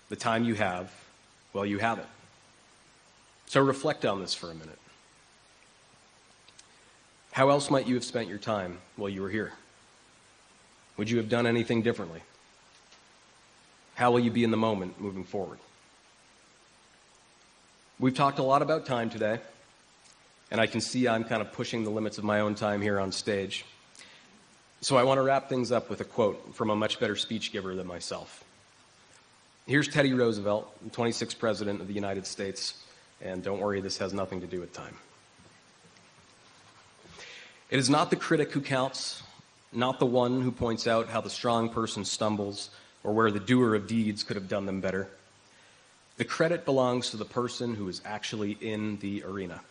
the time you have, while you have it. So reflect on this for a minute. How else might you have spent your time while you were here? Would you have done anything differently? How will you be in the moment moving forward? We've talked a lot about time today, and I can see I'm kind of pushing the limits of my own time here on stage. So I want to wrap things up with a quote from a much better speech giver than myself. Here's Teddy Roosevelt, the 26th President of the United States, and don't worry, this has nothing to do with time. It is not the critic who counts, not the one who points out how the strong person stumbles or where the doer of deeds could have done them better. The credit belongs to the person who is actually in the arena,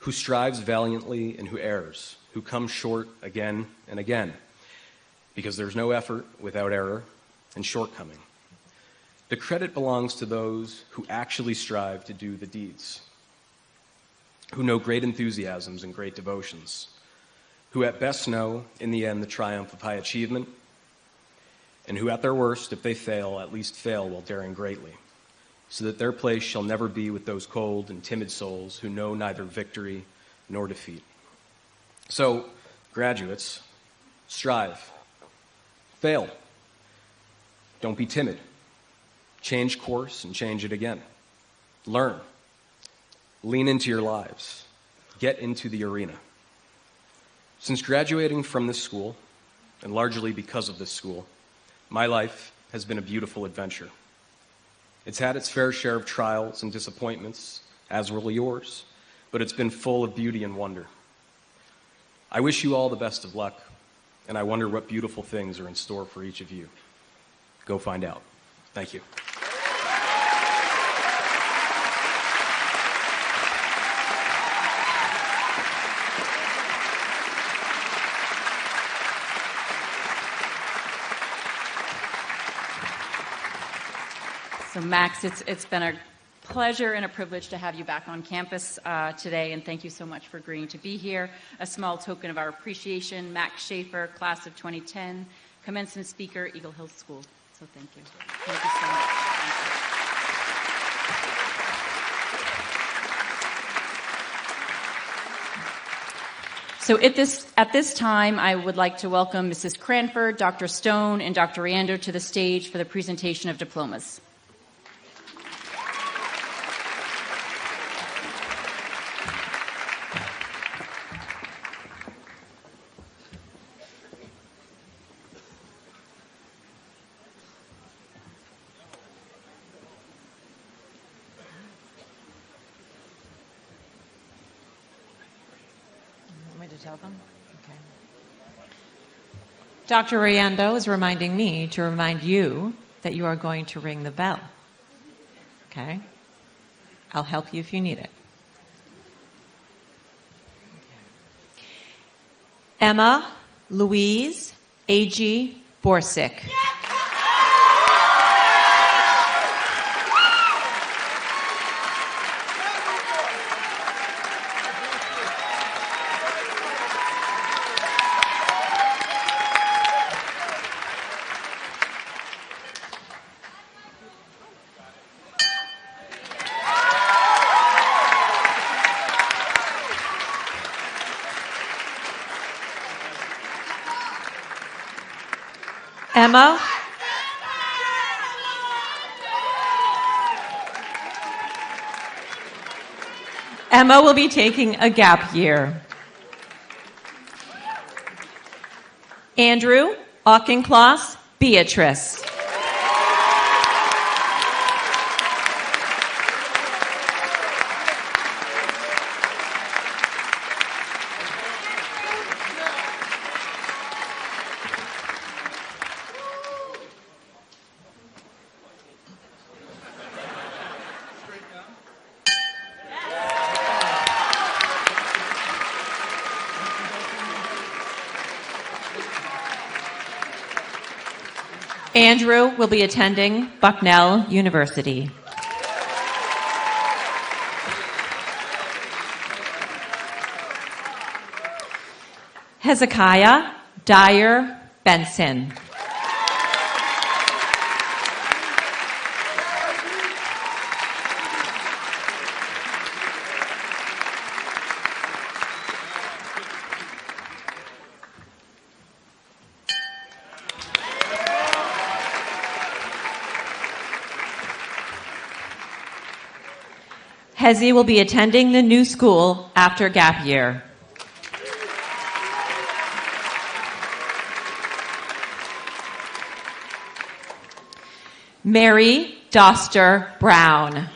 who strives valiantly and who errs, who comes short again and again, because there's no effort without error and shortcoming. The credit belongs to those who actually strive to do the deeds, who know great enthusiasms and great devotions, who at best know, in the end, the triumph of high achievement, and who at their worst, if they fail, at least fail while daring greatly, so that their place shall never be with those cold and timid souls who know neither victory nor defeat. So, graduates, strive. Fail. Don't be timid. Change course and change it again. Learn. Lean into your lives. Get into the arena. Since graduating from this school, and largely because of this school, my life has been a beautiful adventure. It's had its fair share of trials and disappointments, as will yours, but it's been full of beauty and wonder. I wish you all the best of luck, and I wonder what beautiful things are in store for each of you. Go find out. Thank you. So Max, it's been a pleasure and a privilege to have you back on campus today, and thank you so much for agreeing to be here. A small token of our appreciation, Max Schaefer, class of 2010, commencement speaker, Eagle Hill School. So thank you. Thank you so much. Thank you. So at this time, I would like to welcome Mrs. Cranford, Dr. Stone, and Dr. Riando to the stage for the presentation of diplomas. Dr. Riando is reminding me to remind you that you are going to ring the bell. Okay? I'll help you if you need it. Emma Louise A.G. Borsick. Emma will be taking a gap year. Andrew Auchincloss Beatrice. Andrew will be attending Bucknell University. Hezekiah Dyer Benson. Hezi will be attending the new school after gap year. Mary Doster Brown.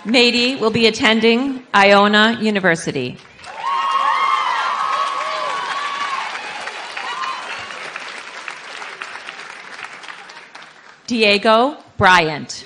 Mady will be attending Iona University. Diego Bryant.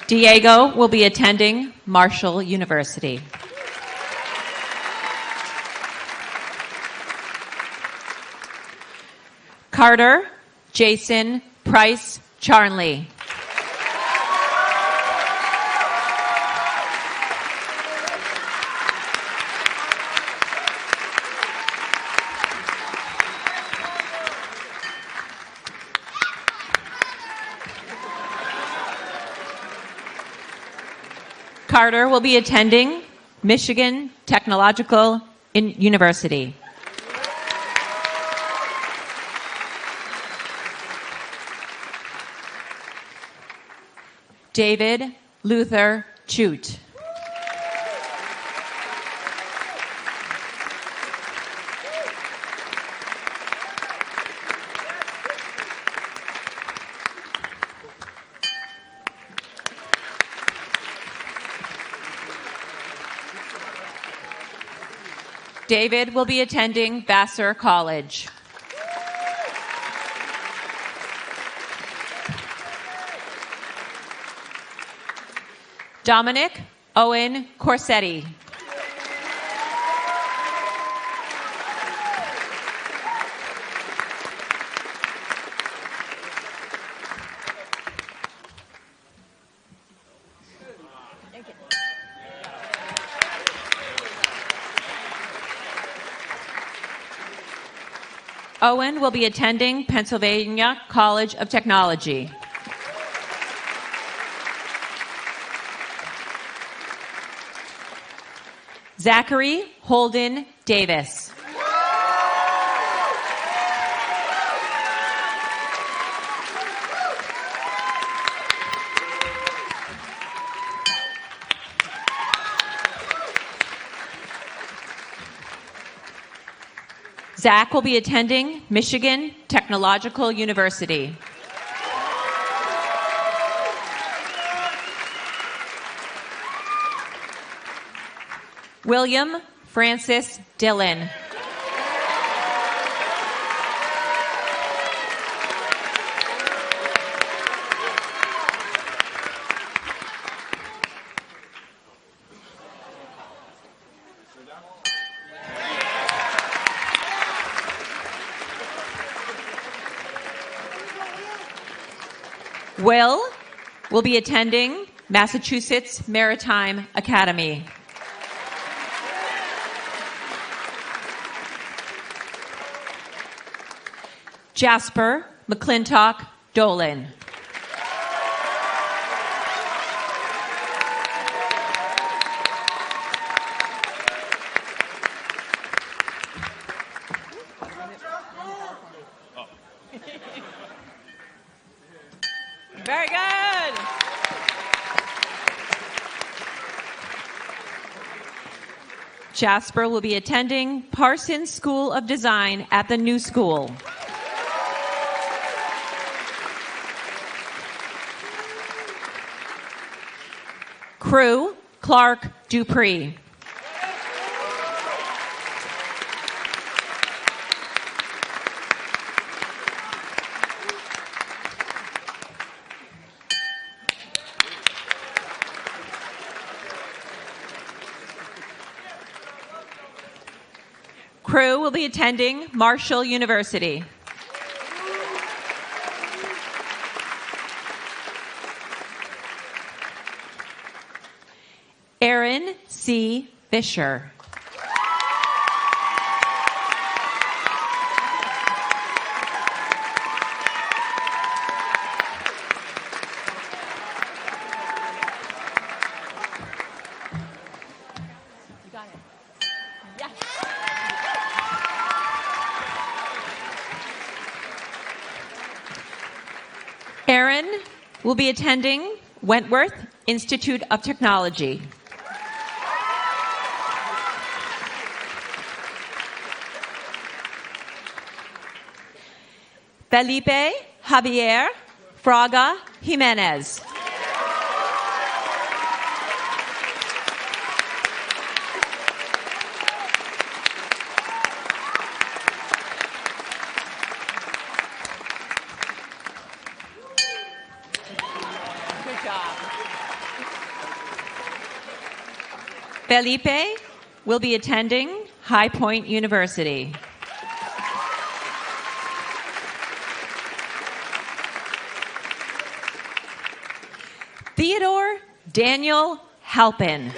Diego will be attending Marshall University. Carter Jason Price Charnley. Carter will be attending Michigan Technological University. David Luther Chute. David will be attending Vassar College. Dominic Owen Corsetti. Owen will be attending Pennsylvania College of Technology. Zachary Holden Davis. Zach will be attending Michigan Technological University. William Francis Dillon. Will be attending Massachusetts Maritime Academy. Jasper McClintock Dolan. Very good. Jasper will be attending Parsons School of Design at the New School. Crew Clark Dupree. Crew will be attending Marshall University. Aaron C. Fisher. You got it. Yes. will be attending Wentworth Institute of Technology. Felipe Javier Fraga Jimenez. Good job. Felipe will be attending High Point University. Theodore Daniel Halpin.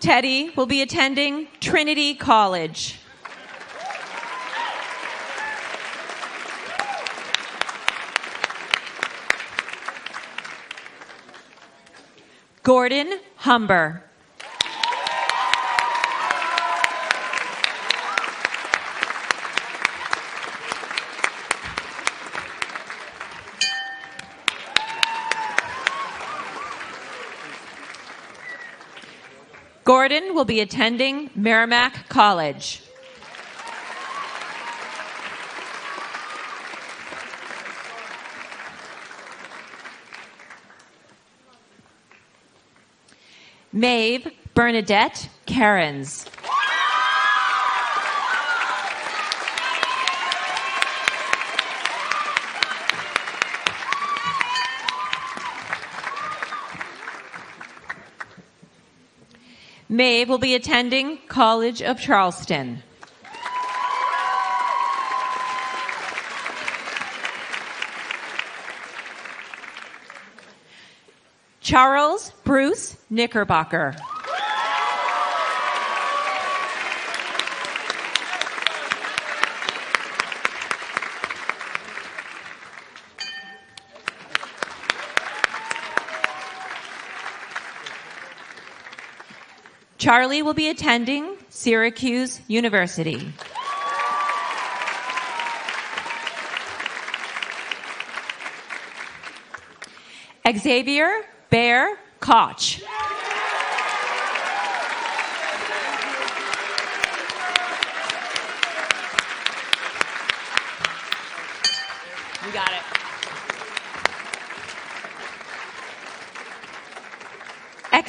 Teddy will be attending Trinity College. Gordon Humber. Gordon will be attending Merrimack College. Maeve Bernadette Cairns. Maeve will be attending College of Charleston. Charles Bruce Knickerbocker. Charlie will be attending Syracuse University. Xavier Bear Koch. You got it.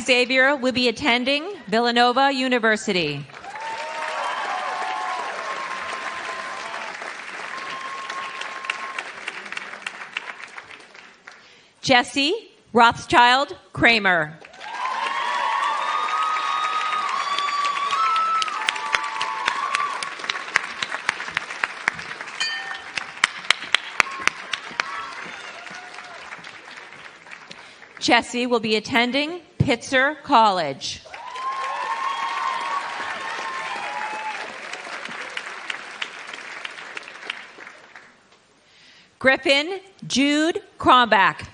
Xavier will be attending Villanova University. Jesse Rothschild Kramer. Jesse will be attending Pitzer College. Griffin Jude Kronbach.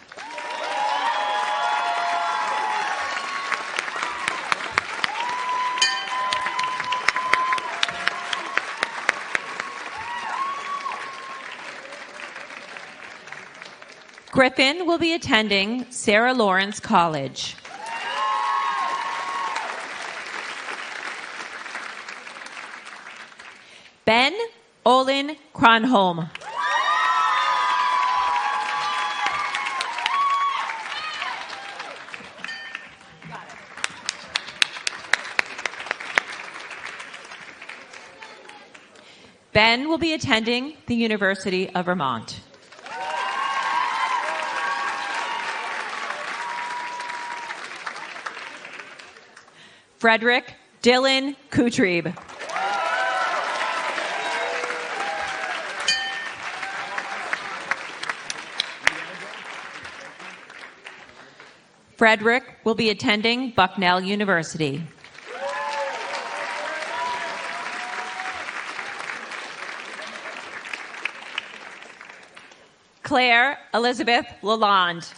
Griffin will be attending Sarah Lawrence College. Ben Olin Kronholm. Ben will be attending the University of Vermont. Frederick Dylan Kutrib. Frederick will be attending Bucknell University. Claire Elizabeth Lalonde.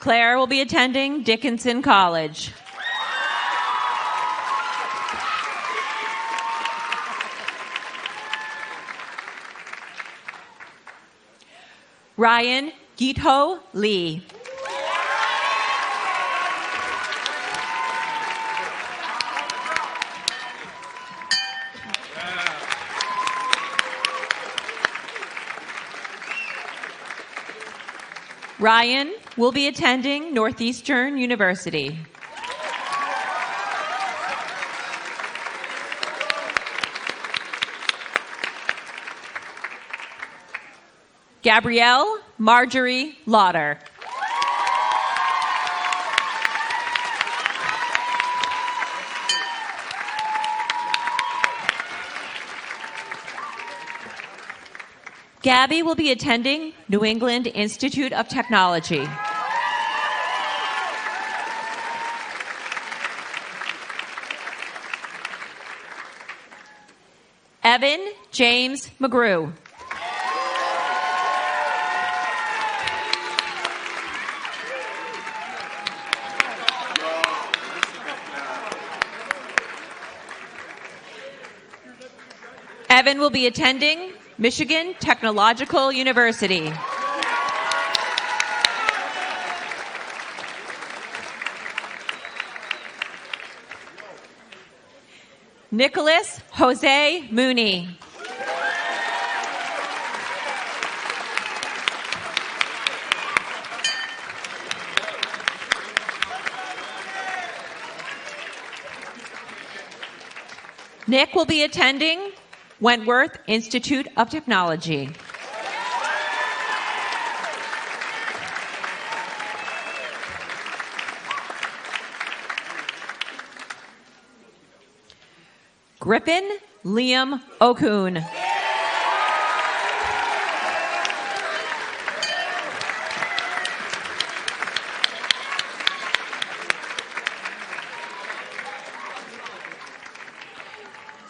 Claire will be attending Dickinson College. Ryan Gito Lee. Ryan will be attending Northeastern University. Gabrielle Marjorie Lauder. Gabby will be attending New England Institute of Technology. Evan James McGrew. Evan will be attending Michigan Technological University. Nicholas Jose Mooney. Nick will be attending Wentworth Institute of Technology. Griffin Liam Okun.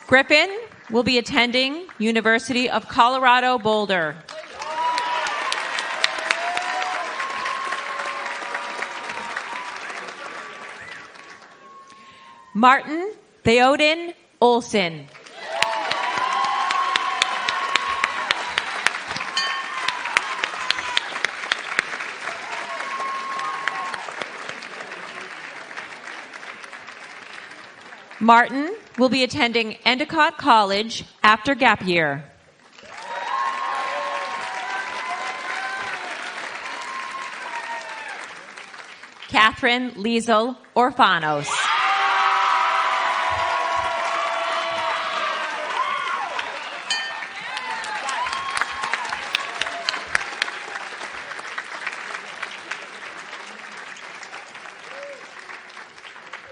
Griffin will be attending University of Colorado Boulder. Martin Theoden Olson. Martin will be attending Endicott College after gap year. Catherine Liesel Orfanos.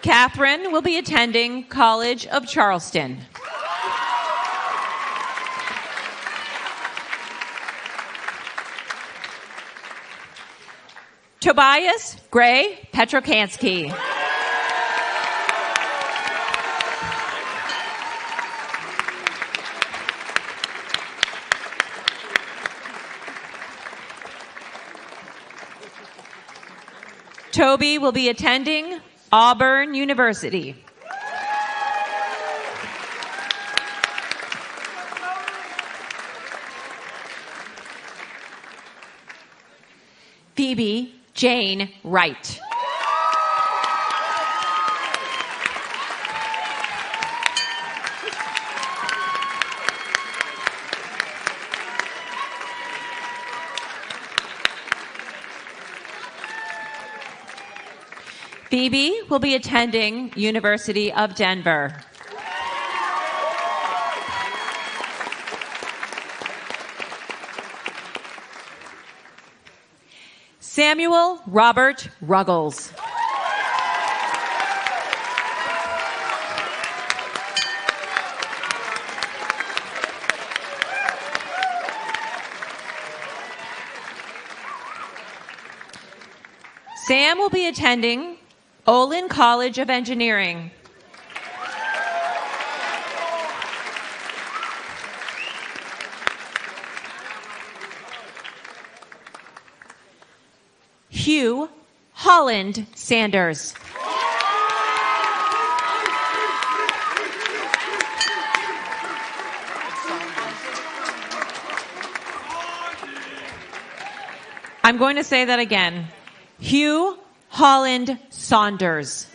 Catherine will be attending College of Charleston. Tobias Gray Petrokansky. Toby will be attending Auburn University. Phoebe Jane Wright. Phoebe will be attending University of Denver. Samuel Robert Ruggles. Sam will be attending Olin College of Engineering. Hugh Holland Sanders. I'm going to say that again. Hugh Holland Saunders.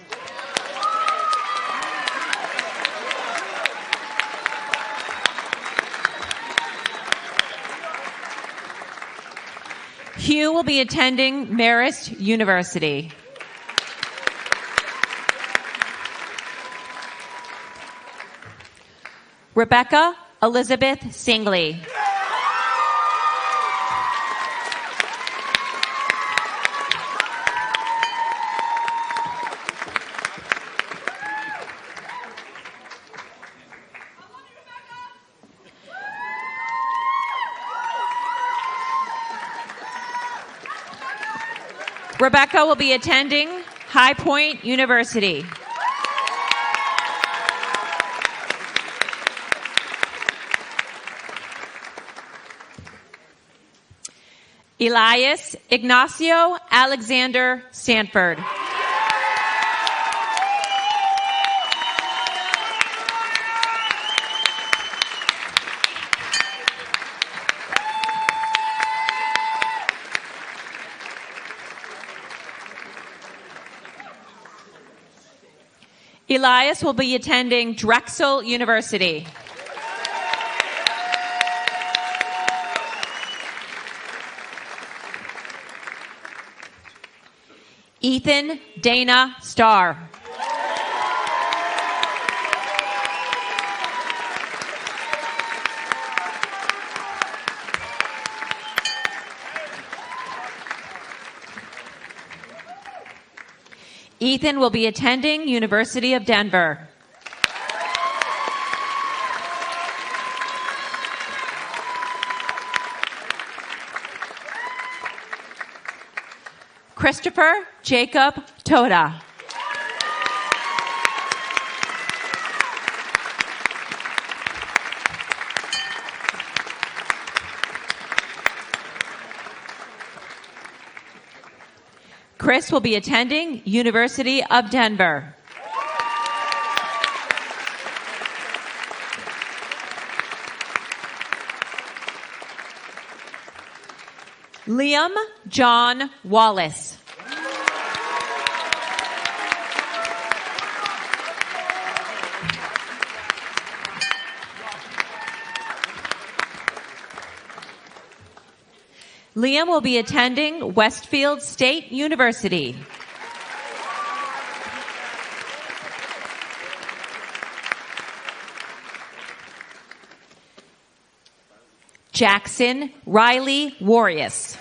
Hugh will be attending Marist University. Rebecca Elizabeth Singley. Rebecca will be attending High Point University. Elias Ignacio Alexander Sanford. Elias will be attending Drexel University. Ethan Dana Starr. Ethan will be attending University of Denver. Christopher Jacob Toda. Chris will be attending University of Denver. Liam John Wallace. Liam will be attending Westfield State University. Jackson Riley Warius.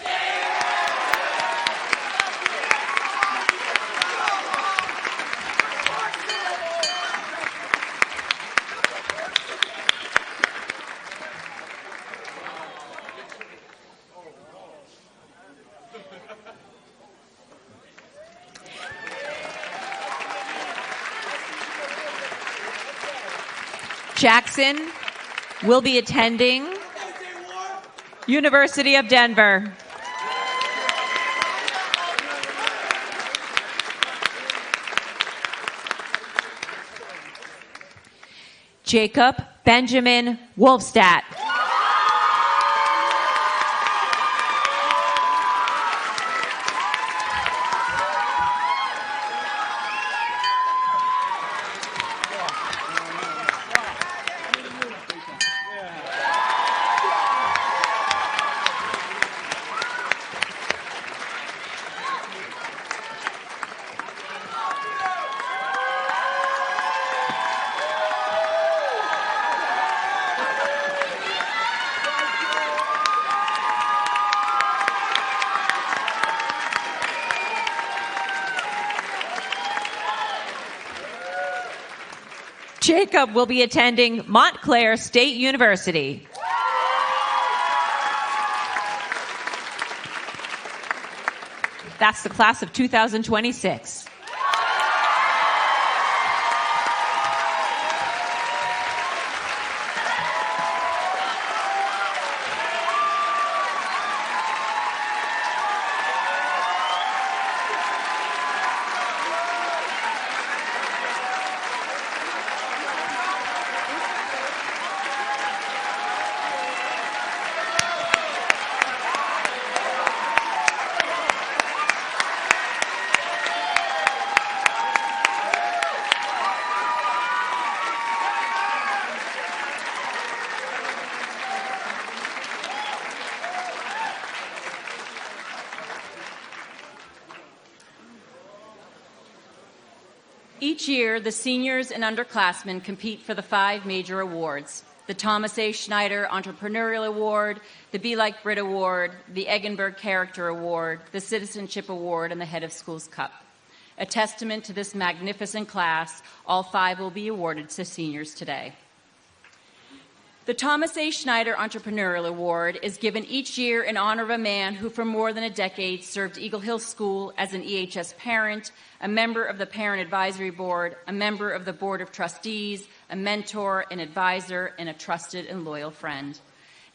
Jackson will be attending University of Denver. Jacob Benjamin Wolfstadt. Jacob will be attending Montclair State University. That's the class of 2026. Each year, the seniors and underclassmen compete for the 5 major awards: the Thomas A. Schneider Entrepreneurial Award, the Be Like Brit Award, the Eggenberg Character Award, the Citizenship Award, and the Head of Schools Cup. A testament to this magnificent class, all 5 will be awarded to seniors today. The Thomas A. Schneider Entrepreneurial Award is given each year in honor of a man who for more than a decade served Eagle Hill School as an EHS parent, a member of the Parent Advisory Board, a member of the Board of Trustees, a mentor, an advisor, and a trusted and loyal friend.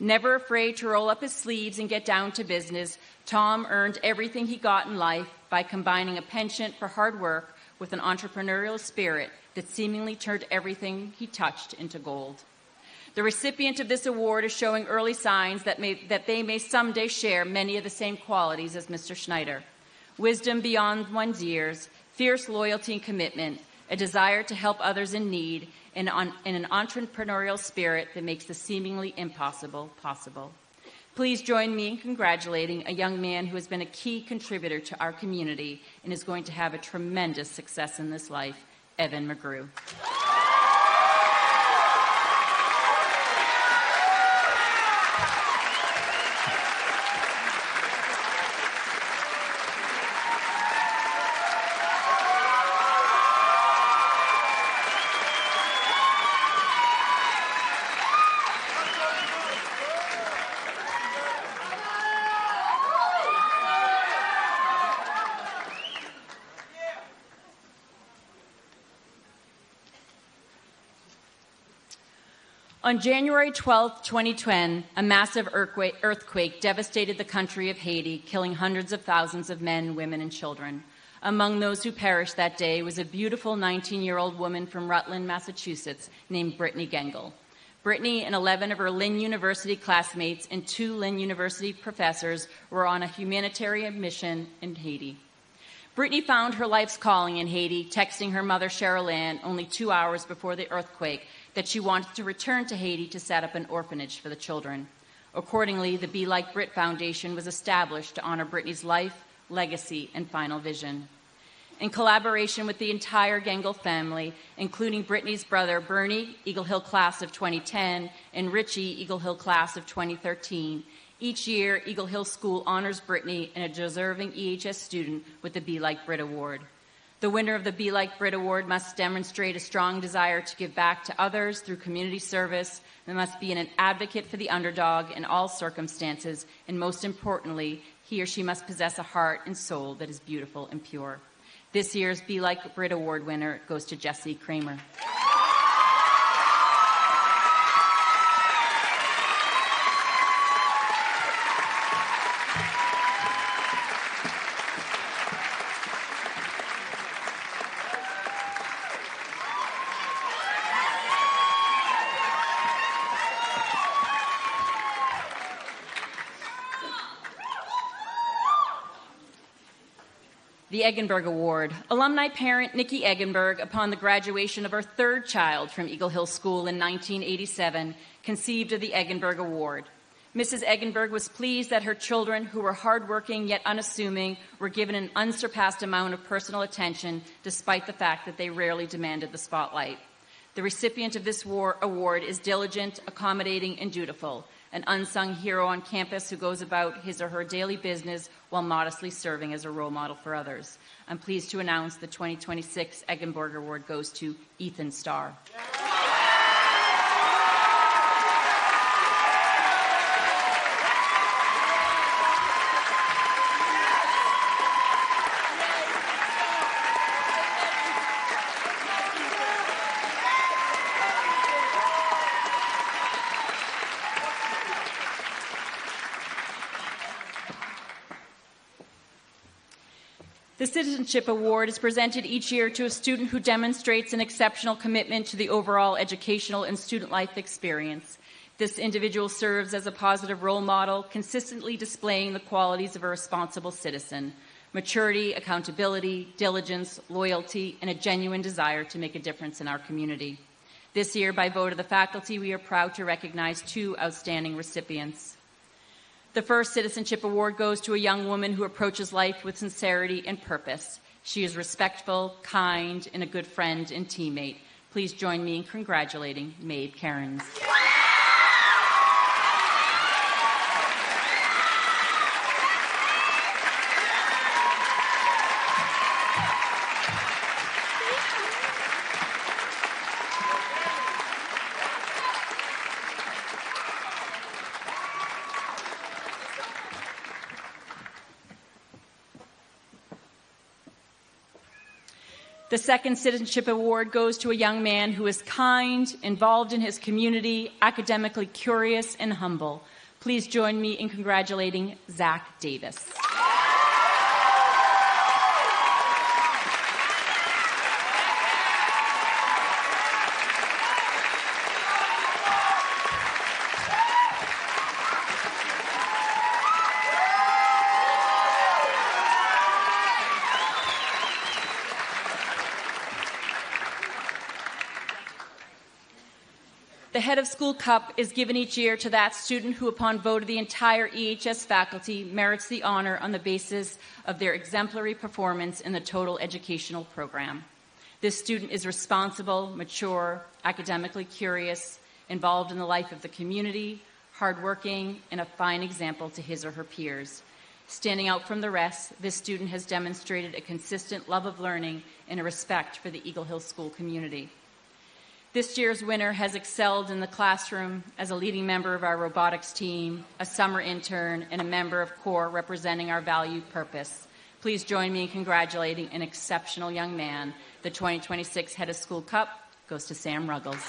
Never afraid to roll up his sleeves and get down to business, Tom earned everything he got in life by combining a penchant for hard work with an entrepreneurial spirit that seemingly turned everything he touched into gold. The recipient of this award is showing early signs that they may someday share many of the same qualities as Mr. Schneider: wisdom beyond one's years, fierce loyalty and commitment, a desire to help others in need, and an entrepreneurial spirit that makes the seemingly impossible possible. Please join me in congratulating a young man who has been a key contributor to our community and is going to have a tremendous success in this life, Evan McGrew. On January 12, 2010, a massive earthquake devastated the country of Haiti, killing hundreds of thousands of men, women, and children. Among those who perished that day was a beautiful 19-year-old woman from Rutland, Massachusetts, named Brittany Gengel. Brittany and 11 of her Lynn University classmates and 2 Lynn University professors were on a humanitarian mission in Haiti. Brittany found her life's calling in Haiti, texting her mother, Cheryl Ann, only 2 hours before the earthquake, that she wanted to return to Haiti to set up an orphanage for the children. Accordingly, the Be Like Brit Foundation was established to honor Brittany's life, legacy, and final vision. In collaboration with the entire Gengel family, including Brittany's brother Bernie, Eagle Hill class of 2010, and Richie, Eagle Hill class of 2013, each year Eagle Hill School honors Brittany and a deserving EHS student with the Be Like Brit Award. The winner of the Be Like Brit Award must demonstrate a strong desire to give back to others through community service. They must be an advocate for the underdog in all circumstances, and most importantly, he or she must possess a heart and soul that is beautiful and pure. This year's Be Like Brit Award winner goes to Jesse Kramer. The Eggenberg Award. Alumni parent Nikki Eggenberg, upon the graduation of her 3rd child from Eagle Hill School in 1987, conceived of the Eggenberg Award. Mrs. Eggenberg was pleased that her children, who were hardworking yet unassuming, were given an unsurpassed amount of personal attention, despite the fact that they rarely demanded the spotlight. The recipient of this award is diligent, accommodating, and dutiful, an unsung hero on campus who goes about his or her daily business while modestly serving as a role model for others. I'm pleased to announce the 2026 Eggenberg Award goes to Ethan Starr. The Citizenship Award is presented each year to a student who demonstrates an exceptional commitment to the overall educational and student life experience. This individual serves as a positive role model, consistently displaying the qualities of a responsible citizen: maturity, accountability, diligence, loyalty, and a genuine desire to make a difference in our community. This year, by vote of the faculty, we are proud to recognize 2 outstanding recipients. The first Citizenship Award goes to a young woman who approaches life with sincerity and purpose. She is respectful, kind, and a good friend and teammate. Please join me in congratulating Maeve Cairns. The second Citizenship Award goes to a young man who is kind, involved in his community, academically curious, and humble. Please join me in congratulating Zach Davis. The Head of School Cup is given each year to that student who, upon vote of the entire EHS faculty, merits the honor on the basis of their exemplary performance in the total educational program. This student is responsible, mature, academically curious, involved in the life of the community, hardworking, and a fine example to his or her peers. Standing out from the rest, this student has demonstrated a consistent love of learning and a respect for the Eagle Hill School community. This year's winner has excelled in the classroom as a leading member of our robotics team, a summer intern, and a member of CORE representing our valued purpose. Please join me in congratulating an exceptional young man. The 2026 Head of School Cup goes to Sam Ruggles.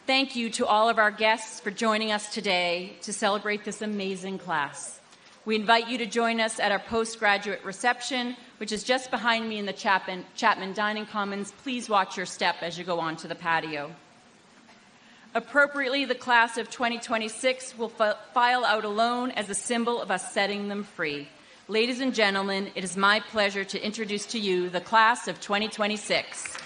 Thank you to all of our guests for joining us today to celebrate this amazing class. We invite you to join us at our postgraduate reception, which is just behind me in the Chapman Dining Commons. Please watch your step as you go onto the patio. Appropriately, the class of 2026 will file out alone as a symbol of us setting them free. Ladies and gentlemen, it is my pleasure to introduce to you the class of 2026.